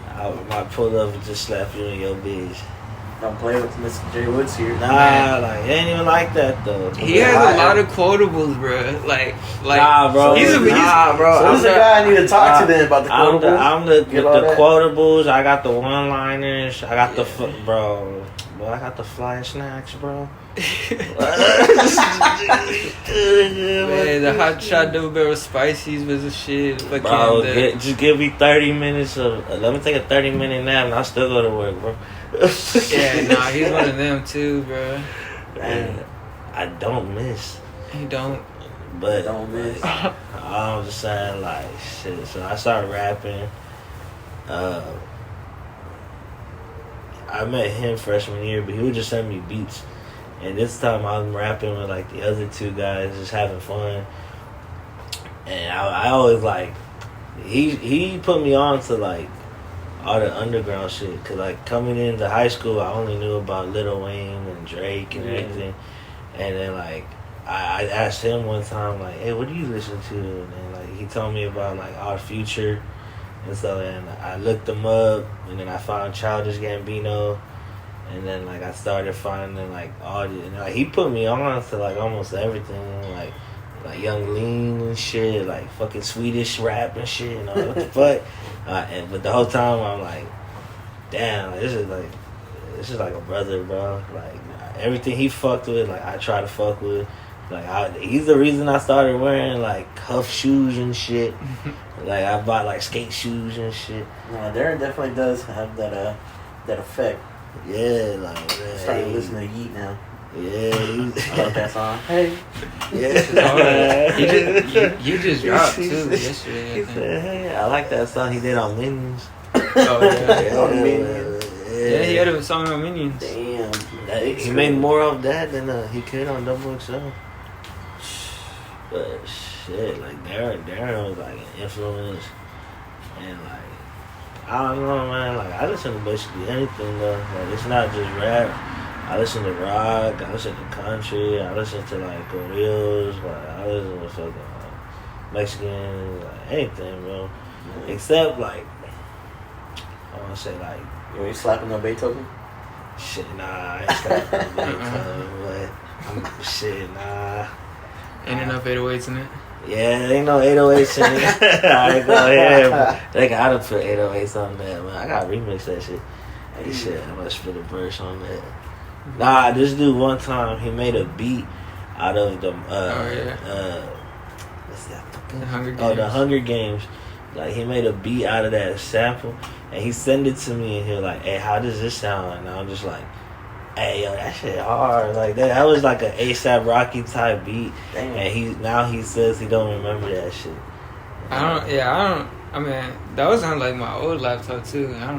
I might pull up and just slap you in your bitch. Don't play with Mr. Jay Woods here. Nah, it ain't even like that though. He has a lot of quotables, bro. Nah, bro. Bro. So this is the guy I need to talk to them about the quotables. I'm the quotables. I got the one-liners. I got bro. I got the flying snacks, bro. Man, the hot shot double barrel spices was a shit. Bro, just give me 30 minutes of. Let me take a 30-minute nap and I'll still go to work, bro. Yeah, nah, he's one of them too, bro. And I don't miss. He don't. But don't miss. I'm just saying, shit. So I started rapping. I met him freshman year, but he would just send me beats. And this time I'm rapping with the other two guys, just having fun. And I always he put me on to all the underground shit. Cause coming into high school, I only knew about Lil Wayne and Drake and everything. And then I asked him one time, like, hey, what do you listen to? And then, like, he told me about, like, Our Future. And so then I looked them up, and then I found Childish Gambino. And then, like, I started finding, like, all the... And, like, he put me on to, like, almost everything. Like Young Lean and shit. Like, fucking Swedish rap and shit. You know, what the fuck? But the whole time, I'm like, damn, like, this is like a brother, bro. Like, everything he fucked with, like, I try to fuck with. Like, he's the reason I started wearing, like, cuff shoes and shit. Like, I bought, like, skate shoes and shit. No, Darren definitely does have that effect. Yeah, like, man. Started listening to Yeet now. Yeah, I love that song. Hey. Yeah. You just dropped, too, yesterday, He I think. said, hey, I like that song he did on Minions. Oh, yeah. On Minions. Yeah, he had a song on Minions. Damn. He made more of that than he could on Double XL. But shit, like Darren was like an influence, and like I don't know, man. Like I listen to basically anything though. Like it's not just rap. I listen to rock. I listen to country. I listen to like Gorillaz. Like I listen to fucking Mexican, like anything, bro. Except like I want to say like You slapping on Beethoven? shit. Nah, I ain't slapping no Beethoven, but shit, nah. Ain't enough 808s in it. Yeah, there ain't no 808s in it. Alright, go ahead. They gotta put 808s on that, man. I gotta remix that shit. Hey, shit, I'm gonna spit a verse on that. Nah, this dude one time, he made a beat out of the, what's that fucking? The Hunger Games. Oh, the Hunger Games. Like, he made a beat out of that sample, and he sent it to me, and he was like, hey, how does this sound? And I'm just like, hey, yo, that shit hard. Like, that was like an ASAP Rocky type beat. Damn. And he says he don't remember that shit. I mean, that was on like my old laptop too. I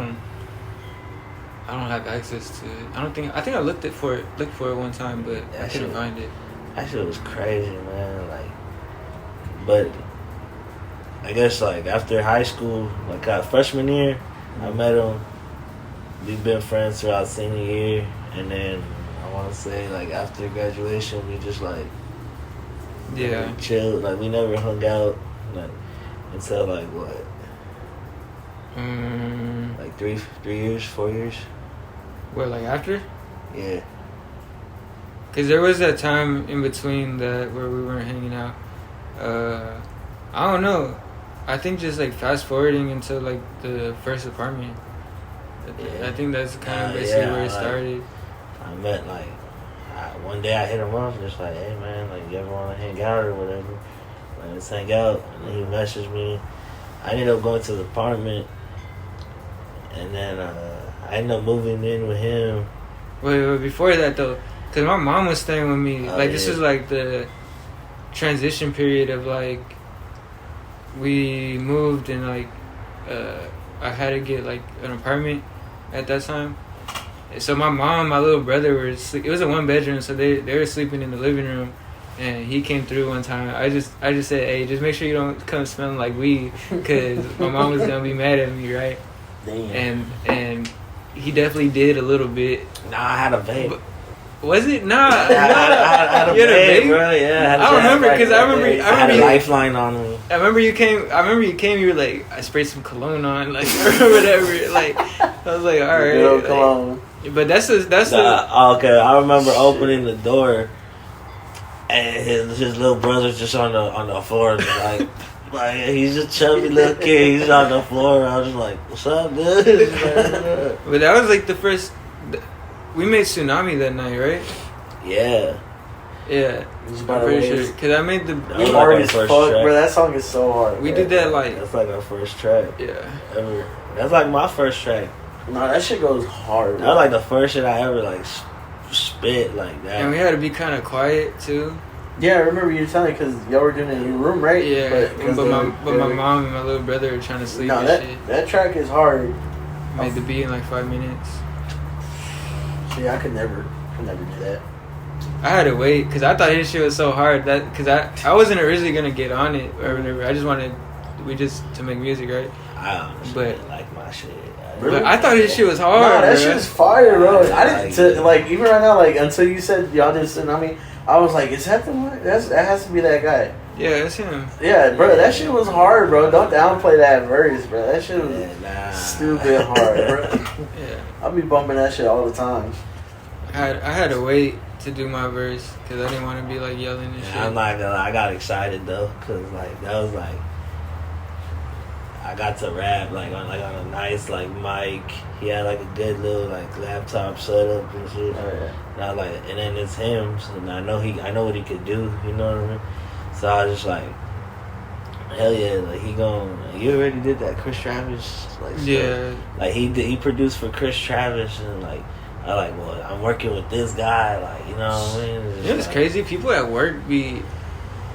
don't have access to it. I think I looked for it one time, but I couldn't find it. That shit was crazy, man. Like, but I guess like after high school, like freshman year, I met him. We've been friends throughout senior year, and then I want to say like after graduation, we just like Yeah. we chilled. Like we never hung out like until like what, like 3 years, 4 years. What, like after? Yeah. Because there was that time in between that where we weren't hanging out. I don't know. I think just like fast forwarding into like the first apartment. Yeah. I think that's kind of basically where it like, started. I met like one day I hit him up just like, hey man, like you ever want to hang out or whatever? Like let's hang out. And then he messaged me. I ended up going to the apartment, and then I ended up moving in with him. Wait, before that though, because my mom was staying with me. This was like the transition period of like we moved and like I had to get like an apartment at that time. So my mom, my little brother were it was a 1-bedroom, so they were sleeping in the living room, and he came through one time. I just said, hey, just make sure you don't come smelling like weed, because my mom was gonna be mad at me, right? Damn. And he definitely did a little bit. Nah, I had a vape. Was it? Nah. I had a You had a vape, vape? bro. Yeah, I remember because I remember I had a you, lifeline on me. I remember you came. You were like, I sprayed some cologne on, like or whatever. Like I was like, all right. Good old like, cologne. but that's Okay, I remember opening the door, and his little brother's just on the floor, just like he's a chubby little kid. He's on the floor. I was just like, "What's up, dude?" But that was like the first. We made Tsunami that night, right? Yeah. Yeah, Just I'm by the pretty way, sure. Cause I made the. That we was hard like as our fuck, first track. bro. That song is so hard. We bro. did that like. That's like our first track Yeah. ever. That's like my first track. No, that shit goes hard. That was like the first shit I ever like spit like that. And we had to be kind of quiet too. Yeah, I remember you telling me because y'all were doing it in your room, right? Yeah, but my my mom and my little brother were trying to sleep No, and shit. that track is hard. Made the beat in like 5 minutes. See, I could never do that. I had to wait because I thought his shit was so hard that because I wasn't originally gonna get on it or whatever. I just wanted we just to make music, right? I honestly But- like my shit. But I thought his shit was hard. Nah, that bruh. shit was fire, bro. I didn't Like- like even right now. Like until you said y'all did Tsunami, I was like, is that the one? That has to be that guy. Yeah, that's him. Yeah, bro, that shit was hard, bro. Don't downplay that verse, bro. That shit was Nah. stupid hard, bro. Yeah, I'll be bumping that shit all the time. I had to wait to do my verse because I didn't want to be like yelling and shit. Yeah, I'm not gonna lie, I got excited though, cause like that was like I got to rap like on a nice like mic. He had like a good little like laptop setup and shit. Oh, yeah. And I was like, and then it's him, so I know what he could do. You know what I mean? So I was just like, hell yeah, like he you already did that Chris Travis like stuff. Yeah, Like he produced for Chris Travis and like. I like, well, I'm working with this guy, like, you know what I mean? you know what's like, crazy? People at work be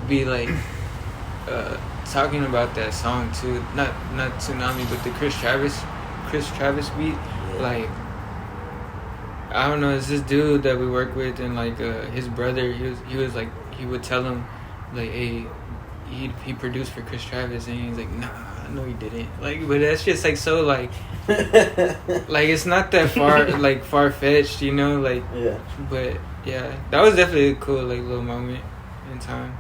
like talking about that song too. Not Tsunami, but the Chris Travis beat. Yeah. Like, I don't know, it's this dude that we work with, and like his brother, he was like, he would tell him like, hey, he produced for Chris Travis, and he's like, nah, no he didn't. Like, but that's just like so like like it's not that far fetched, you know, like. Yeah. But yeah, that was definitely a cool like little moment in time.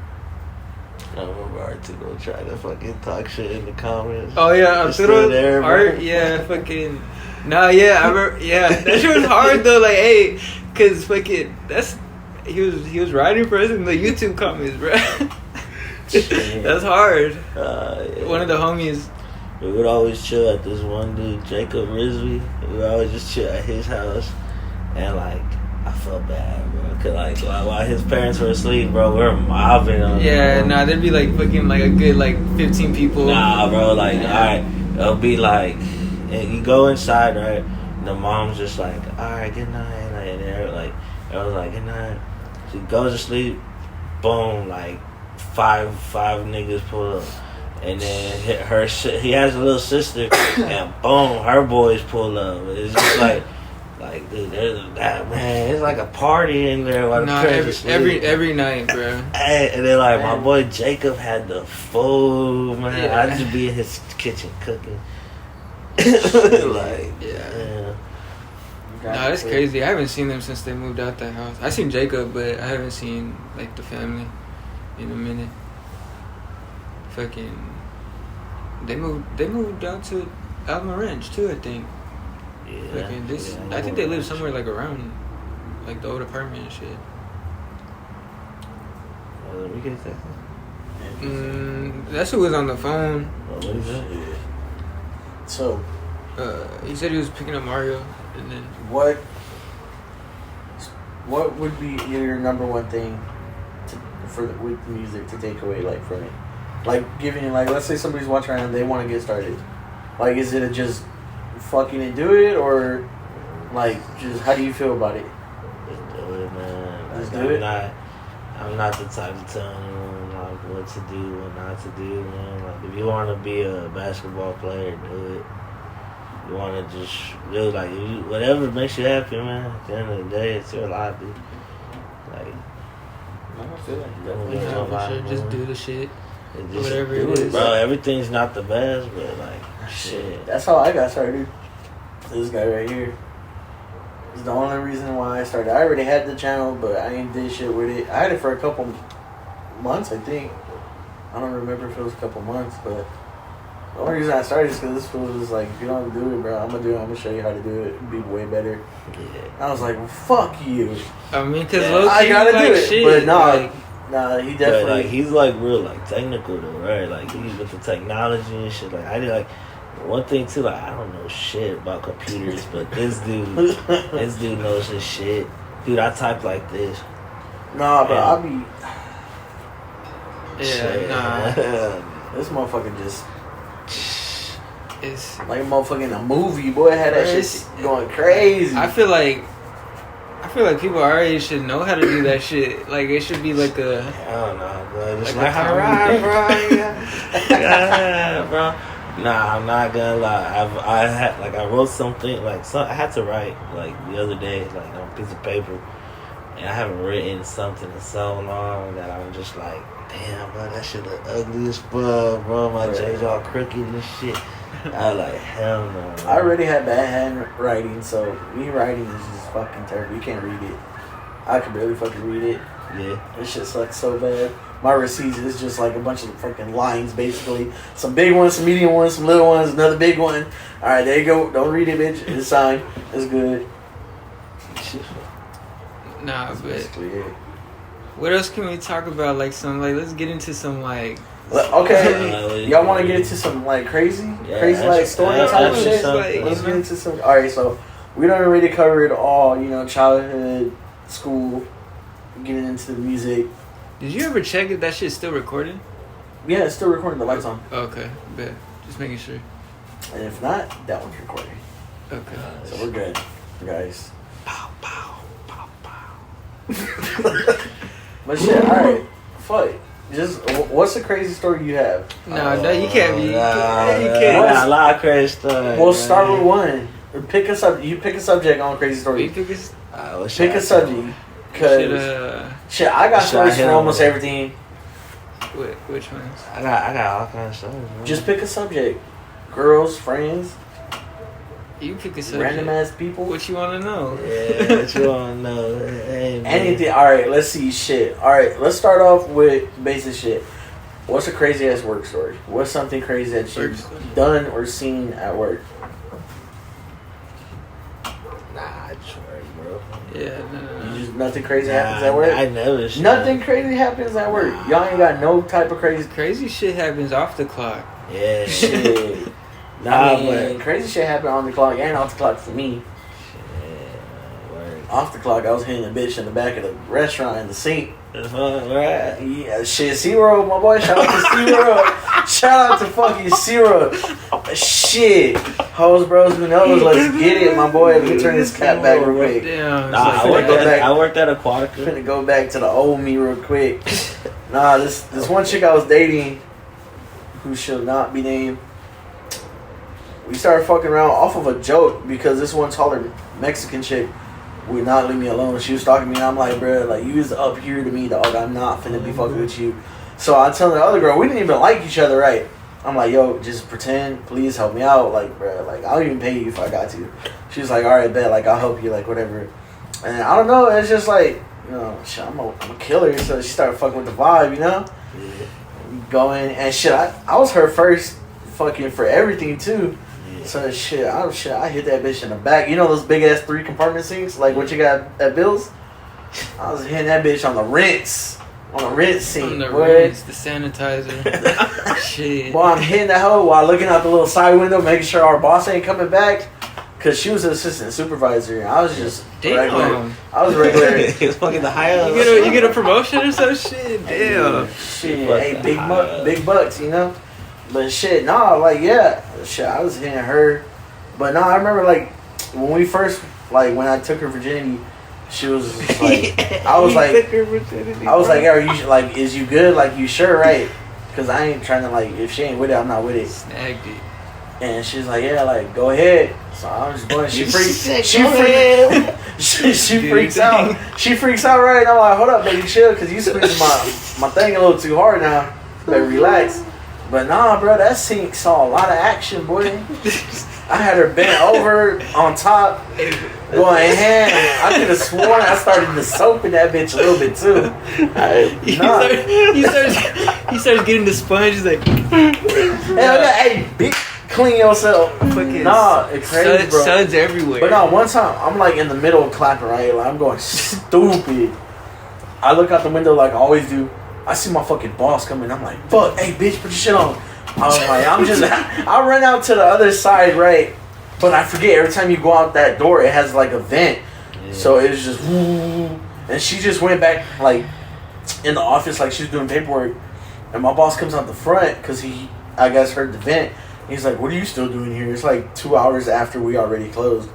I remember Arturo trying to fucking talk shit in the comments. Oh yeah, It's still there, bro. Art, yeah, fucking. Nah, yeah, I remember. Yeah, that shit was hard though. Like, hey, cause fucking he was writing for us in the YouTube comments, bro. That's hard. Yeah. One of the homies. We would always chill at this one dude, Jacob Rizvi. We would always just chill at his house. And, like, I felt bad, bro. Cause, like, while his parents were asleep, bro, we were mobbing on Yeah, him. nah, there'd be like fucking like a good like 15 people. Nah, bro, like, alright. It'll be like, and you go inside, right? And the mom's just like, alright, good night. Like, and they're like, everyone's like, good night. She goes to sleep, boom, like, five niggas pull up. And then he has a little sister, and boom, her boys pull up. It's just like dude, there's that man. It's like a party in there while Nah, the parents sleep. every night, bro. Hey, and then like my boy Jacob had the food, man. Yeah. I'd just be in his kitchen cooking. Like, Yeah. Nah, that's crazy. I haven't seen them since they moved out that house. I seen Jacob, but I haven't seen like the family in a minute. Fucking, they moved out to Alma Ranch too, I think. Yeah. Fucking this, Yeah, I think they live somewhere like around, like the old apartment and shit. We get that. That's who was on the phone. What is that? So, He said he was picking up Mario, and then what would be your number one thing with music to take away like from it? Like giving like, let's say somebody's watching around and they want to get started. Like, is it just fucking and do it, or like just how do you feel about it? Just do it, man. Just Like, do it? I'm not the type to tell anyone like what to do, what not to do, man. Like if you want to be a basketball player, do it. You want to just do like whatever makes you happy, man. At the end of the day, it's your life, dude. Like, I feel like don't yeah, let for nobody, sure, just man. do the shit. Just whatever do it is. bro. Everything's not the best, but like shit. That's how I got started. This guy right here. It's the only reason why I started. I already had the channel, but I ain't did shit with it. I had it for a couple months, I think. I don't remember if it was a couple months, but the only reason I started is because this fool was like, if you don't do it, bro, I'm gonna do it. I'm gonna show you how to do it. It'd be way better. Yeah. I was like, well, fuck you. I mean, cause Yeah, low-key, I gotta like, do it. shit, But nah, like, nah, he But definitely. like he's like real like technical though, right? Like he's with the technology and shit. Like I did like one thing too. Like I don't know shit about computers, but this dude knows his shit. Dude, I type like this. Nah, bro, Yeah. I'll be. yeah, nah, This motherfucker just. it's. Like a motherfucker in a movie, boy. Had that It's- shit going crazy. I feel like people our age should know how to do that shit. Like it should be like a. I don't know, bro. Just Like like, a alright, bro. Yeah, bro. Nah, I'm not gonna lie. I wrote something like I had to write like the other day like on a piece of paper, And I haven't written something in so long that I'm just like, damn, bro, that shit look ugly as fuck, bro. My J's all crooked and shit. I was like, hell no. I already had bad handwriting, so me writing is just fucking terrible. You can't read it. I can barely fucking read it. Yeah. This shit sucks so bad. My receipts is just like a bunch of fucking lines, basically. Some big ones, some medium ones, some little ones, another big one. All right, there you go. Don't read it, bitch. It's signed. It's good. Nah, That's but basically it. what else can we talk about? Like some, like let's get into some like. Okay, y'all want to get into some like crazy like story type shit? Let's get into some. All right, so we done already covered all, you know, childhood, school, getting into the music. Did you ever check if that shit's still recording? Yeah, it's still recording. The lights on. Okay, bet. Just making sure. And if not, that one's recording. Okay. So we're good, guys. Pow, pow, pow, pow. But shit, all right, fuck. Just what's the crazy story you have? No, you can't be. You Nah, can't. a lot of crazy stories. We'll start with one. Pick a You pick a subject on crazy story. Pick a subject. Cause shit, I got stories for almost everything. Which ones? I got all kinds of stories. Man. Just pick a subject. Girls, friends, You pick a subject. random ass people. What you want to know? Yeah, what you want to know? Hey, man. Anything. All right, let's see. Shit. All right, let's start off with basic shit. What's a crazy ass work story? What's something crazy that you've done or seen at work? Nah, I just work, bro. Yeah, no. You just nothing crazy happens at work. I never. Nothing crazy happens at work. Y'all ain't got no type of crazy. Crazy shit happens off the clock. Yeah. Shit. Nah, but crazy shit happened on the clock and off the clock for me. Off the clock, I was hitting a bitch in the back of the restaurant in the sink. Right. Yeah, shit, SeaWorld, my boy. Shout out to SeaWorld. Shout out to fucking SeaWorld. Shit. Hoes, bros, who knows? Let's get it, my boy. Let me turn this cap back real quick. Damn. Nah, I worked at Aquatica. I'm finna go back to the old me real quick. Nah, this one chick I was dating, who shall not be named, we started fucking around off of a joke because this one taller Mexican chick would not leave me alone. She was stalking me, and I'm like, bro, like, you was up here to me, dog. I'm not finna be fucking with you. So I tell the other girl, we didn't even like each other, right? I'm like, yo, just pretend, please help me out, like, bro, like, I'll even pay you if I got to. She was like, all right, bet, like, I'll help you, like, whatever. And I don't know, it's just like, you know, shit, I'm a killer, so she started fucking with the vibe, you know? Yeah. Going, and shit, I was her first fucking for everything, too. So I hit that bitch in the back. You know those big ass 3 compartment sinks, like what you got at Bill's? I was hitting that bitch on the rinse sink. On the rinse, the sanitizer. Shit. Boy, I'm hitting that hoe while looking out the little side window, making sure our boss ain't coming back. Cause she was an assistant supervisor, and I was just regular. I was regular. He was fucking the higher. You get a promotion or some shit? Damn. Shit, hey, big bucks, you know. But shit, nah, like, yeah. Shit, I was hitting her. But nah, I remember, like, when we first, like, when I took her virginity, she was just like, I was like, yeah, are you, like, is you good? Like, you sure, right? Because I ain't trying to, like, if she ain't with it, I'm not with it. Snagged it. And she's like, yeah, like, go ahead. So I was just going, she freaks out. She freaks out, right? And I'm like, hold up, baby, chill, because you squeezing my thing a little too hard now. Better relax. But nah, bro, that sink saw a lot of action, boy. I had her bent over on top, going hand. I could have sworn I started to soap in that bitch a little bit too. He starts getting the sponge. He's like, hey, bitch, clean yourself. Nah, it's crazy, bro. Suds everywhere. But nah, one time I'm like in the middle of clapping, right? Like I'm going stupid. I look out the window like I always do. I see my fucking boss coming. I'm like, fuck, hey, bitch, put your shit on. I was like, I run out to the other side, right? But I forget, every time you go out that door, it has like a vent. Yeah. So it was just, woo. And she just went back, like, in the office, like she was doing paperwork. And my boss comes out the front, because he, I guess, heard the vent. He's like, what are you still doing here? It's like 2 hours after we already closed.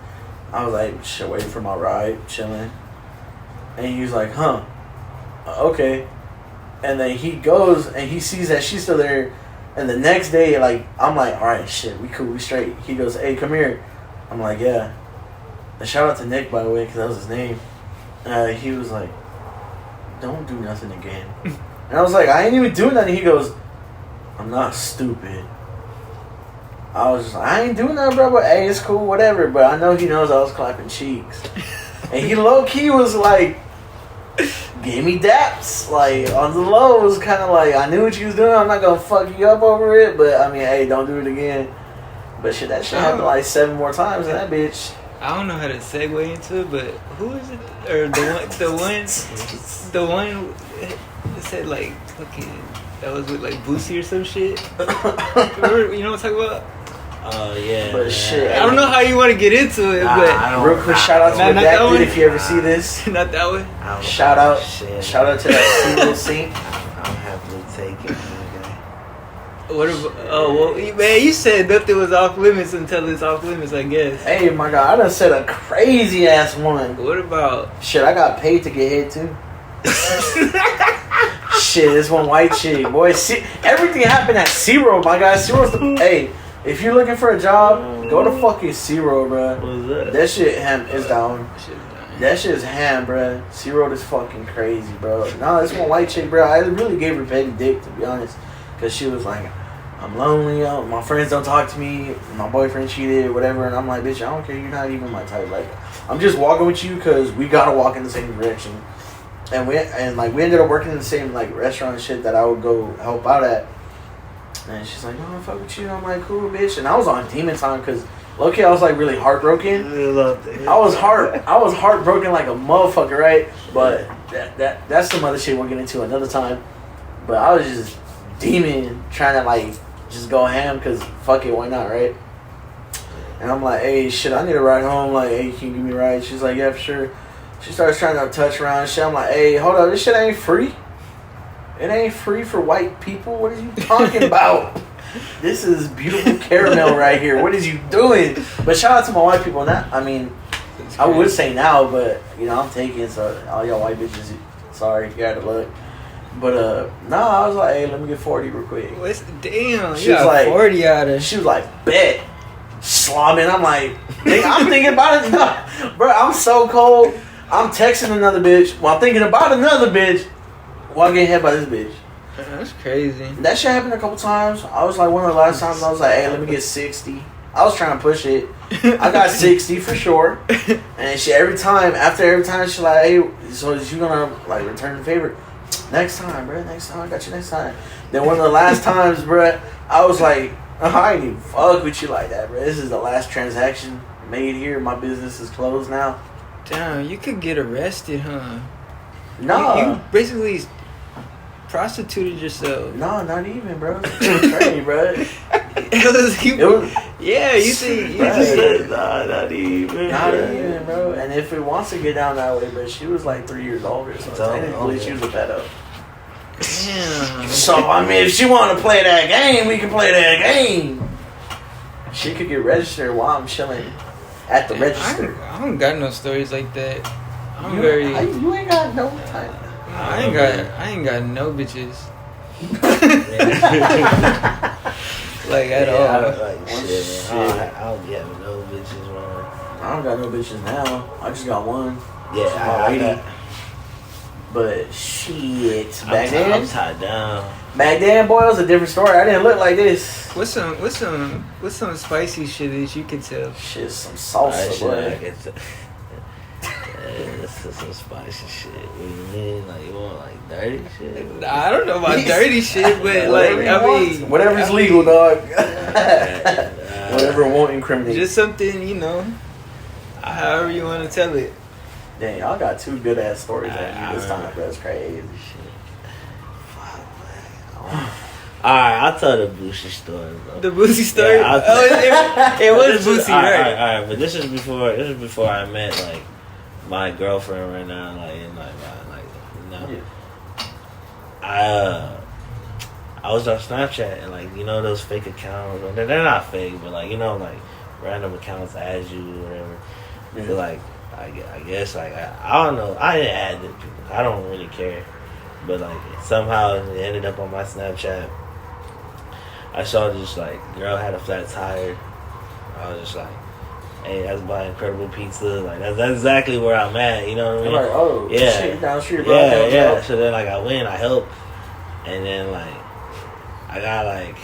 I was like, shit, waiting for my ride, chilling. And he was like, huh, okay. And then he goes and he sees that she's still there. And the next day, like, I'm like, all right, shit, we cool, we straight. He goes, hey, come here. I'm like, yeah. And shout out to Nick, by the way, because that was his name. he was like, "Don't do nothing again." And I was like, "I ain't even doing nothing." He goes, "I'm not stupid." I was just like, "I ain't doing nothing, bro, but hey, it's cool, whatever." But I know he knows I was clapping cheeks. And he low-key was like, gave me daps. Like, on the low, it was kind of like, I knew what you was doing. I'm not going to fuck you up over it. But, I mean, hey, don't do it again. But shit, that shit happened like 7 more times in that bitch. I don't know how to segue into it, but who is it? Or the one that said like fucking that was with like Boosie or some shit. Remember, you know what I'm talking about? Oh yeah. But shit, I don't know how you want to get into it, but real quick, shout out to what not Dak that did one? if you ever see this. Not that one. Shout out to that single scene. I'll happily take it. What about, oh well, man, you said nothing was off limits until it's off limits, I guess. Hey, my God, I done said a crazy ass one. What about Shit, I got paid to get hit too. Shit, this one white chick, boy. See, everything happened at Zero, my guy. Zero's the hey. If you're looking for a job, go to fucking Zero, bro. What was that? That shit ham is down. That shit is ham, bro. Zero is fucking crazy, bro. Nah, this one white chick, bro. I really gave her petty dick, to be honest, because she was like, "I'm lonely. My friends don't talk to me. My boyfriend cheated, whatever." And I'm like, "Bitch, I don't care. You're not even my type. Like, I'm just walking with you because we gotta walk in the same direction." And we ended up working in the same like restaurant and shit that I would go help out at. And she's like, "No, I fuck with you." I'm like, "Cool, bitch." And I was on demon time because low-key I was like really heartbroken. I was heartbroken like a motherfucker, right? But that's some other shit we'll get into another time. But I was just demon trying to like just go ham because fuck it, why not, right? And I'm like, "Hey, shit, I need a ride home." Like, "Hey, can you give me a ride?" She's like, "Yeah, for sure." She starts trying to touch around and shit. I'm like, "Hey, hold up, this shit ain't free. It ain't free for white people. What are you talking about? This is beautiful caramel right here. What is you doing?" But shout out to my white people. Now, I mean, I would say now, but you know, I'm taking, so all y'all white bitches, sorry, you had to look. But I was like, "Hey, let me get 40 real quick." Damn, She you was got like 40 out of. She was like, "Bet." Slobbing. I'm like, I'm thinking about it. No, bro, I'm so cold. I'm texting another bitch while thinking about another bitch while getting hit by this bitch. That's crazy. That shit happened a couple times. I was like, one of the last times I was like, "Hey, let me get 60. I was trying to push it. I got 60 for sure. And she every time she like, "Hey, so is you gonna like return the favor?" "Next time, bro. Next time. I got you next time." Then one of the last times, bro, I was like, "I ain't even fuck with you like that, bro. This is the last transaction made here. My business is closed now." Damn, you could get arrested, huh? No. You basically prostituted yourself. No, not even, bro. It was crazy, bro. Yeah, you see, Nah, not even. Not even, bro. And if it wants to get down that way, but she was like 3 years older, so technically she was a pedo. Damn. So I mean, if she want to play that game, we can play that game. She could get registered while I'm chilling at the register. I don't got no stories like that. You ain't got no time. I ain't got no bitches. Like at all. I don't get no bitches, man. I don't got no bitches now. I just got one. Yeah, I got. But shit, back I'm then, tied down. back then, boy, it was a different story. I didn't look like this. What's some spicy shit that you can tell? Shit, some salsa, boy. This is some spicy shit. What do you mean? Like, you want like dirty shit? I don't know about dirty shit, but like I mean, whatever's legal, dog. Whatever won't incriminate. Just something, you know, however you want to tell it. Dang, y'all got 2 good ass stories on you this time, bro. That's crazy. Alright, I'll tell the Boosie story, bro. The Boosie story? Yeah, it was Boosie, right? Alright, but this is before I met like my girlfriend right now, like in like you know. Yeah. I was on Snapchat and like, you know, those fake accounts, they're not fake, but like, you know, like random accounts add you or whatever. Yeah. So like I guess like I don't know, I didn't add it. I don't really care, but like somehow it ended up on my Snapchat. I saw this like girl had a flat tire. I was just like, hey, that's by Incredible Pizza. Like that's exactly where I'm at. You know what I I'm mean? like, oh, Yeah. shit, down the street, bro. Yeah. So then like I went, I helped, and then like I got like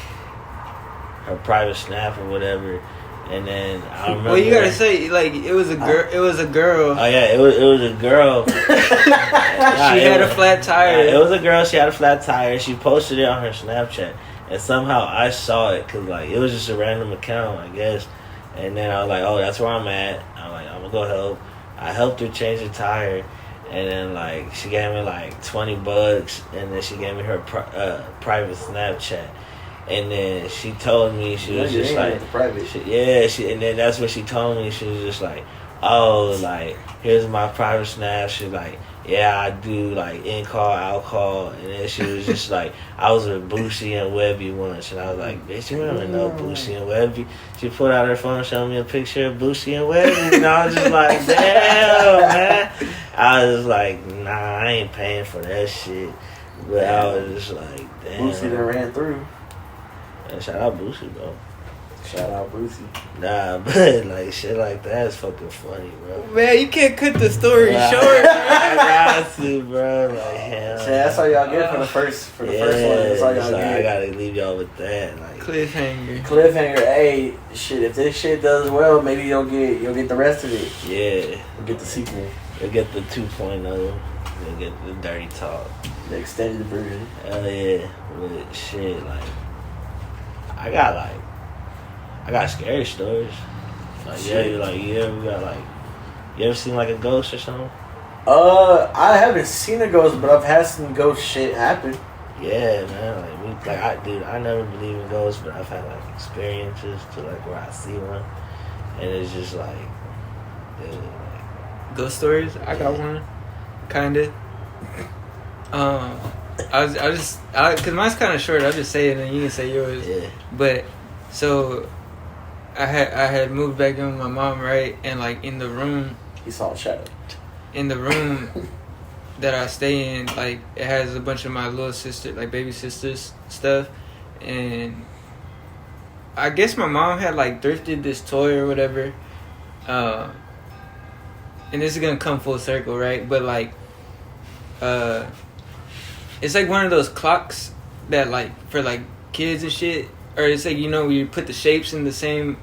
her private snap or whatever. And then I remember. Well, you gotta say like it was a girl. It was a girl. Oh yeah, it was a girl. She had a flat tire. It was a girl. She had a flat tire. She posted it on her Snapchat, and somehow I saw it because like it was just a random account, I guess. And then I was like, oh, that's where I'm at. I'm like, I'm gonna go help. I helped her change the tire, and then like she gave me like $20, and then she gave me her private Snapchat. And then she told me she was just like, and then that's what she told me. She was just like, oh, like here's my private snap. She's like, yeah, I do like in call, out call. And then she was just like, I was with Boosie and Webby once, and I was like, bitch, you don't know Boosie and Webby. She pulled out her phone, showed me a picture of Boosie and Webby, and I was just like, damn, man. I was like, nah, I ain't paying for that shit. But I was just like, damn. Boosie that ran through. And shout out Boosie, bro. Shout out Boosie. Nah, but like shit like that is fucking funny, bro. Man, you can't cut the story short. I got to, bro. Like hell. So that's all y'all get for the first one. That's all y'all get. I gotta leave y'all with that. Like Cliffhanger. Hey, shit. If this shit does well, maybe you'll get the rest of it. Yeah. You'll get the sequel. You'll get the 2.0. You'll get the dirty talk. The extended version. Hell yeah. But shit, like I got scary stories. Like you ever seen like a ghost or something? I haven't seen a ghost, but I've had some ghost shit happen. Yeah, man. I never believe in ghosts, but I've had like experiences to like where I see one, and it's just like, dude, like Ghost stories. I got one, kinda. Cause mine's kind of short. I'll just say it and you can say yours. Yeah. But so I had moved back in with my mom, right? And like in the room, He saw a shadow. in the room that I stay in, like it has a bunch of my little sister, like baby sisters stuff, and I guess my mom had like thrifted this toy or whatever. And this is gonna come full circle, right? But like, it's like one of those clocks that like for like kids and shit, or it's like, you know, you put the shapes in the same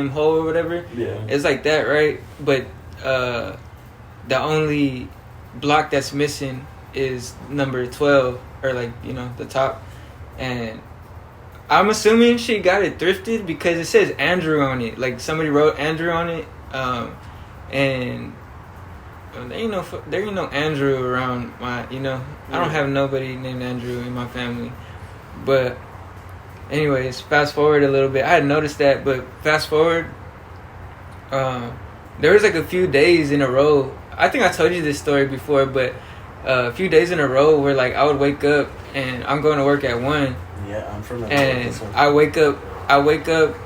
hole or whatever. Yeah. It's like that, right? But the only block that's missing is number 12, or like, you know, the top. And I'm assuming she got it thrifted because it says Andrew on it. Like somebody wrote Andrew on it. And there ain't no Andrew around my, you know, I don't have nobody named Andrew in my family. But anyways, fast forward a little bit. I had noticed that, but fast forward, there was like a few days in a row. I think I told you this story before, but a few days in a row where like I would wake up and I'm going to work at 1. Yeah, I'm familiar and with this one. I wake up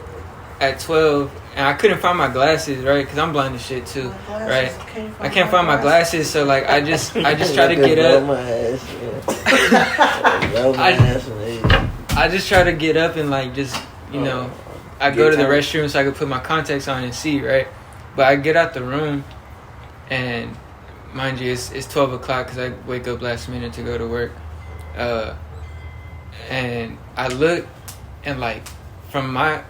at 12 and I couldn't find my glasses, right? Because I'm blind as shit too, right? I can't find my glasses, so like I just try to get up. I just try to get up and like just, you know, I go to the restroom so I could put my contacts on and see, right? But I get out the room, and mind you, it's 12 o'clock because I wake up last minute to go to work. And I look, and like from my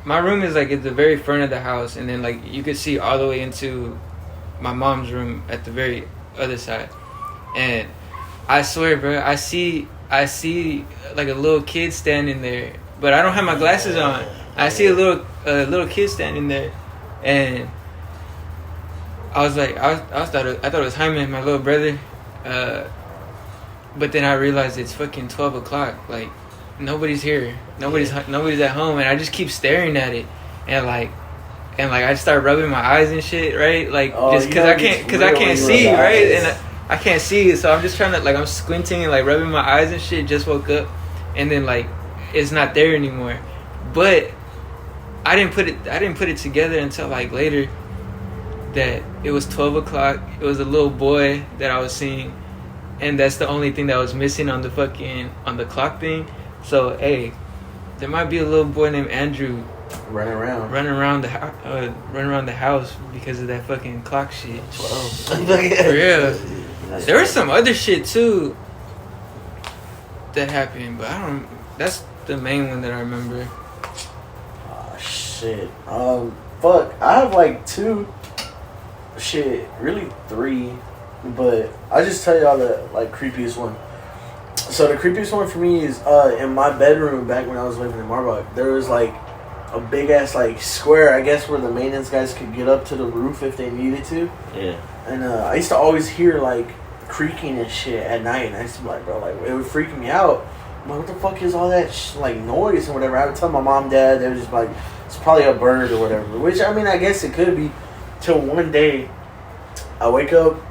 room is like at the very front of the house, and then like you could see all the way into my mom's room at the very other side. And I swear, bro, I see like a little kid standing there, but I don't have my glasses on. I see a little kid standing there, and I was like, I thought it was Jaime, my little brother, but then I realized it's fucking 12 o'clock. Like nobody's here, nobody's at home, and I just keep staring at it, and I just start rubbing my eyes and shit, right? Like just because I can't see, right? And I can't see, so I'm just trying to like I'm squinting and like rubbing my eyes and shit. Just woke up, and then like it's not there anymore, but I didn't put it together until like later that it was 12 o'clock. It was a little boy that I was seeing, and that's the only thing that was missing on the clock thing. So hey, there might be a little boy named Andrew running around. running around the house because of that fucking clock shit. 12. For real. That's There was some other shit too that happened, but I don't. That's the main one that I remember. Oh, shit. Fuck. I have like 2. Shit, really 3. But I just tell y'all the like creepiest one. So the creepiest one for me is in my bedroom back when I was living in Marbach. There was like a big ass like square, I guess, where the maintenance guys could get up to the roof if they needed to. Yeah. And I used to always hear like creaking and shit at night, and I used to be like, bro, like it would freak me out. I'm like, what the fuck is all that like noise and whatever? I would tell my mom, dad, they were just like, it's probably a bird or whatever. Which I mean, I guess it could be. Till one day, I wake up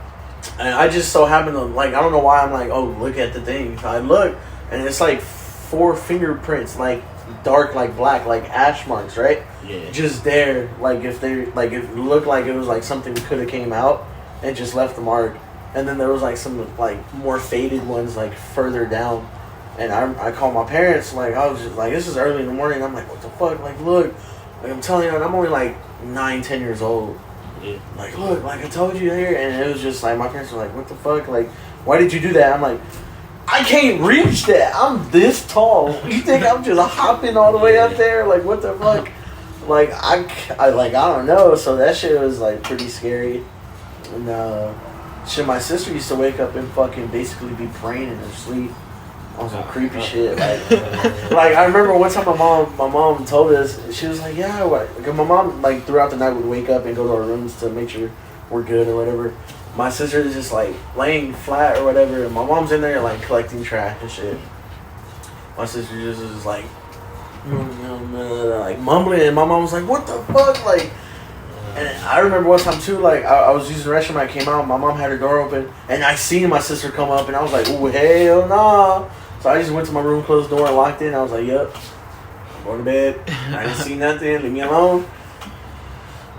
and I just so happen to like, I don't know why I'm like, oh, look at the thing. I look and it's like 4 fingerprints, like dark, like black, like ash marks, right? Yeah. Just there, like if they like it looked like it was like something could have came out and just left the mark. And then there was like some like more faded ones like further down. And I called my parents, like I was just like, this is early in the morning. I'm like, what the fuck? Like look, like I'm telling you, and I'm only like 9-10 years old. Yeah. Like look, like I told you here, and it was just like my parents were like, what the fuck? Like, why did you do that? I'm like, I can't reach that. I'm this tall. You think I'm just hopping all the way up there? Like what the fuck? Like I like I don't know. So that shit was like pretty scary. And shit, my sister used to wake up and fucking basically be praying in her sleep on some creepy shit. Like I remember one time my mom told us, she was like, yeah, what? Because my mom like throughout the night would wake up and go to our rooms to make sure we're good or whatever. My sister is just like laying flat or whatever, and my mom's in there like collecting trash and shit. My sister just is like mumbling, and my mom was like, what the fuck? Like, and I remember one time too, like I was using the restroom, I came out, my mom had her door open, and I seen my sister come up, and I was like, ooh, hell nah. So I just went to my room, closed the door, and locked in. I was like, yep, I'm going to bed. I didn't see nothing, leave me alone.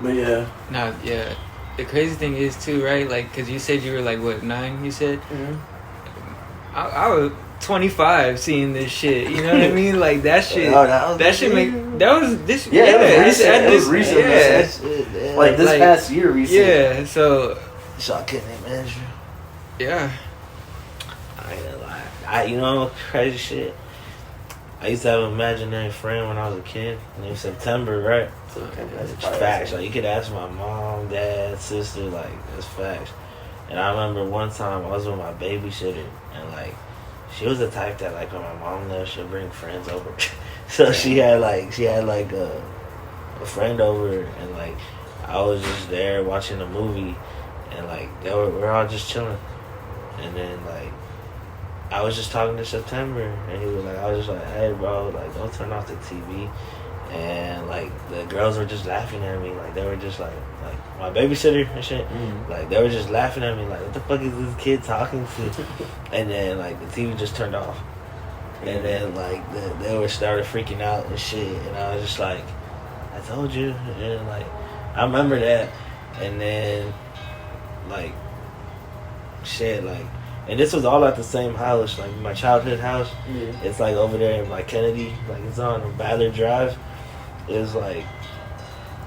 But yeah. No, yeah. The crazy thing is too, right? Like, cause you said you were like what, 9? You said. Mm-hmm. I was 25 seeing this shit. You know what I mean? Like that shit. Oh, that shit make. That was this. Yeah, it was recent. Yeah. Like this past year, recent. Yeah. So I couldn't imagine. yeah. I ain't gonna lie. You know, crazy shit. I used to have an imaginary friend when I was a kid. Named September, right? That's facts. Like you could ask my mom, dad, sister. Like that's facts. And I remember one time I was with my babysitter, and like she was the type that like when my mom left, she'll bring friends over. So she had like a friend over, and like I was just there watching a movie, and like we're all just chilling, and then like I was just talking to September, and he was like, I was just like, hey bro, like don't turn off the TV. And like the girls were just laughing at me, like they were just like my babysitter and shit, like they were just laughing at me, like what the fuck is this kid talking to? And then like the TV just turned off, and then like they were started freaking out and shit, and I was just like, I told you, and like I remember that, and then like shit, like, and this was all at the same house, like my childhood house. It's like over there in like Kennedy, like it's on Ballard Drive. It was like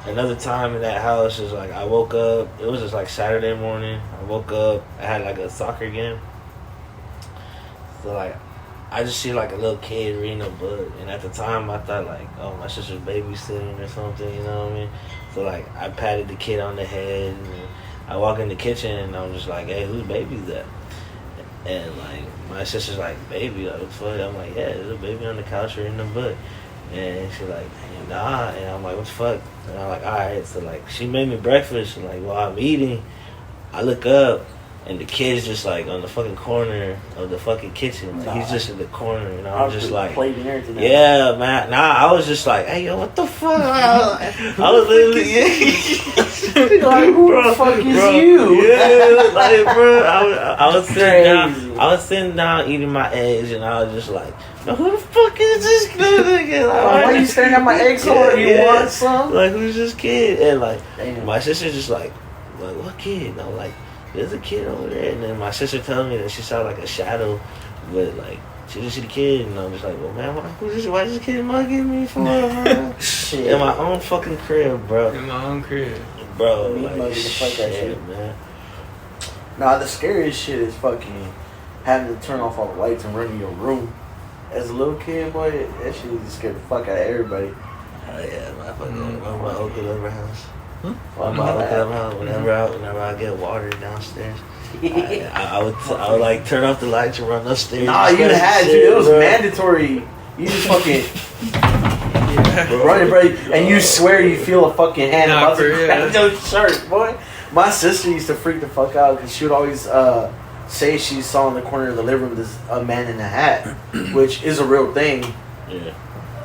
another time in that house is like I woke up, it was just like Saturday morning. I woke up, I had like a soccer game. So like I just see like a little kid reading a book, and at the time I thought like, oh, my sister's babysitting or something, you know what I mean? So like I patted the kid on the head, and I walk in the kitchen and I'm just like, hey, whose baby's that? And like my sister's like, baby, like what the fuck? I'm like, yeah, there's a baby on the couch reading a book. And she's like, nah. And I'm like, what the fuck? And I'm like, alright. So like she made me breakfast, and like while I'm eating, I look up and the kid's just like on the fucking corner of the fucking kitchen. Like, he's just in the corner, and I'm just like, yeah, man. Nah, I was just like, hey, yo, what the fuck? I was literally, like, who the fuck is you? Yeah, like, bro, I was sitting down. I was sitting down eating my eggs, and I was just like, no, who the fuck is this kid? Like, why are you staring at my eggs hard? You want some? Like, who's this kid? And like, damn. My sister's just like, what kid? And I'm like, there's a kid over there. And then my sister tells me that she saw like a shadow, but like she didn't see the kid, and I'm just like, well, man, why is this kid mugging me for, bro? Shit. In my own fucking crib, bro. In my own crib. Bro, Me like, mugging the fuck out shit, shit. man. Nah, the scariest shit is fucking having to turn off all the lights and run in your room. As a little kid, boy, that shit used to scare the fuck out of everybody. Oh yeah, my fucking my Uncle Upper house. Oh, My Uncle Upper house. Whenever I get water downstairs, I would like turn off the lights and run upstairs. Nah, you had to. It was mandatory. You just fucking running, bro, and you swear you feel a fucking hand about to grab your shirt, boy. My sister used to freak the fuck out because she would always say she saw in the corner of the living room this a man in a hat, which is a real thing. Yeah.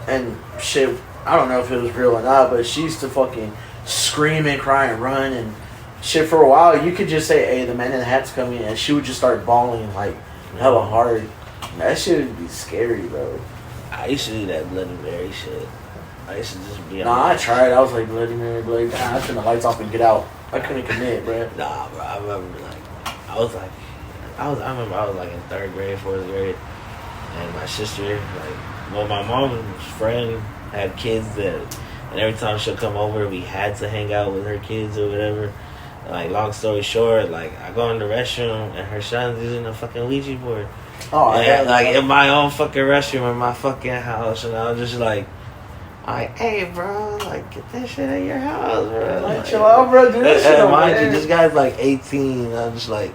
And shit, I don't know if it was real or not, but she used to fucking scream and cry and run and shit. For a while, you could just say, "Hey, the man in the hat's coming," and she would just start bawling like hella hard. That shit would be scary, bro. I used to do that Bloody Mary shit. I used to just be. Nah, I tried. I was like, Bloody Mary, Bloody. Nah, I turn the lights off and get out. I couldn't commit, bro. Nah, bro. I remember I remember I was like in 3rd grade, 4th grade, and my sister, my mom's friend had kids and every time she'll come over, we had to hang out with her kids or whatever. Like, long story short, like, I go in the restroom and her son's using a fucking Ouija board. Oh, and, like, in my own fucking restroom in my fucking house, and I was just like, hey, bro, like, get that shit at your house, bro. Like, chill out, bro. Do that shit. Mind you, this guy's like 18. I'm just like,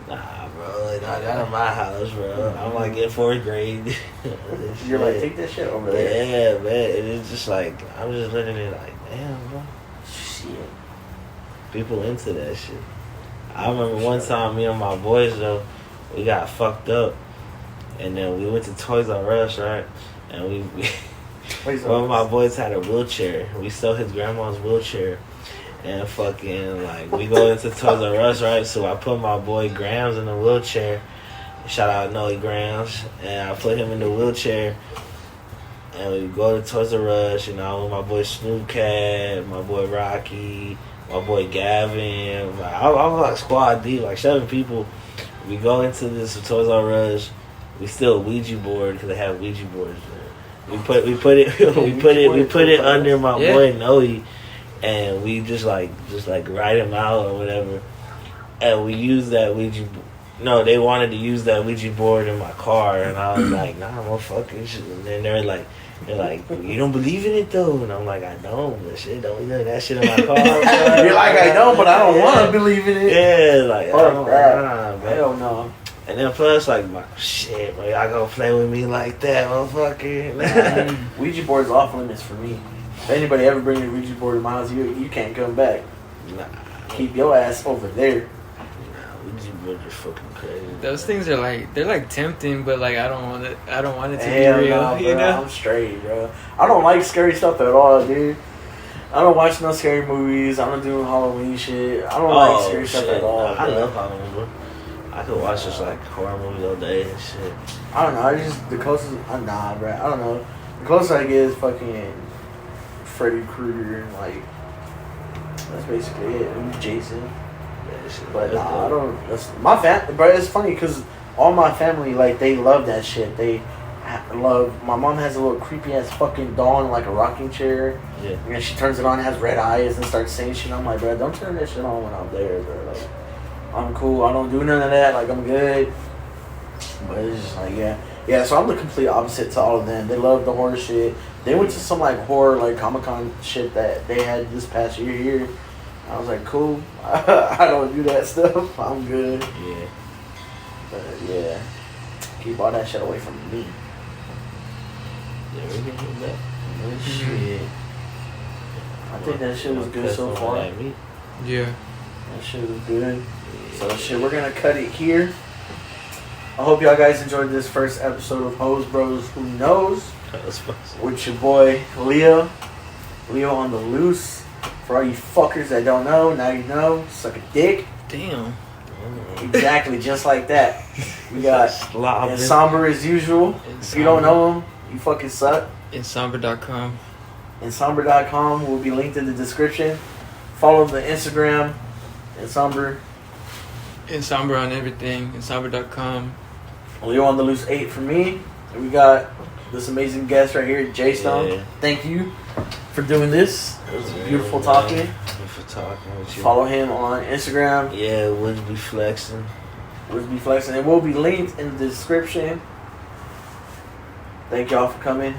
nah, bro, like, not out of my house, bro. I'm like in 4th grade. You're like, take that shit over there. Yeah, man. And it's just like, I'm just literally like, damn, bro. Shit. People into that shit. I remember one time, me and my boys, though, we got fucked up. And then we went to Toys R Us, right? And we one of my boys had a wheelchair. We stole his grandma's wheelchair. And fucking, like, we go into Toys R Us, right? So I put my boy Grams in the wheelchair. Shout out Noe Grams. And I put him in the wheelchair. And we go to Toys R Us, you know, with my boy Snoop Cat, my boy Rocky, my boy Gavin. Like, I was like squad deep, like 7 people. We go into this Toys R Us. We steal a Ouija board because they have Ouija boards there. We put it under my boy Noe, and we just like write him out or whatever. And we use that Ouija. No, they wanted to use that Ouija board in my car, and I was like, nah, motherfucker. And then they're like, you don't believe in it though, and I'm like, I don't, but shit, don't be doing that shit in my car. You're like, I don't, but I don't want to believe in it. Yeah, like, I don't, nah, hell no. And then plus, like, my shit, bro, y'all gonna play with me like that, motherfucker. Ouija board's off limits for me. If anybody ever bring a Ouija board to my house, you can't come back. Nah. Keep your ass over there. Nah, Ouija board is fucking crazy. Those things are like, they're like tempting, but like I don't want it to Hell be real. nah, You bro, know? I'm straight, bro. I don't like scary stuff at all, dude. I don't watch no scary movies. I don't do Halloween shit. I don't like scary stuff at all. Nah, I love Halloween, bro. I could watch just like horror movies all day and shit. I don't know. I just the closest. Nah, bro. I don't know. The closest I get is fucking Freddy Krueger. Like that's basically it. And Jason. Yeah, shit, But nah, I don't. That's my family. But it's funny because all my family like they love that shit. They love. My mom has a little creepy ass fucking doll in like a rocking chair. Yeah. And she turns it on, has red eyes, and starts saying shit. I'm like, bro, don't turn that shit on when I'm there, bro. Like, I'm cool. I don't do none of that. Like, I'm good. But it's just like, yeah. So I'm the complete opposite to all of them. They love the horror shit. They went to some like horror, like Comic-Con shit that they had this past year here. I was like, cool. I don't do that stuff. I'm good. Yeah. But yeah, keep all that shit away from me. Yeah, we can do that. Shit. I think that shit was good so far. Yeah. That shit was good. So shit, we're gonna cut it here. I hope y'all guys enjoyed this first episode of Hose Bros Who Knows with your boy Leo. Leo on the loose. For all you fuckers that don't know, now you know. Suck a dick. Damn. Exactly, just like that. We got Ensomber as usual. If you don't know him, you fucking suck. Ensomber.com. Ensomber.com will be linked in the description. Follow the Instagram. Ensomber. Ensomber on everything. Ensomber.com. Leo on the Loose 8 for me. And we got this amazing guest right here, Jay Stone. Yeah. Thank you for doing this. It was beautiful talking. Beautiful talking with you. Follow him on Instagram. Yeah, Woods be flexing. We'll be flexing. It will be linked in the description. Thank y'all for coming.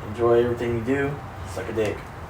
Enjoy everything you do. Suck a dick.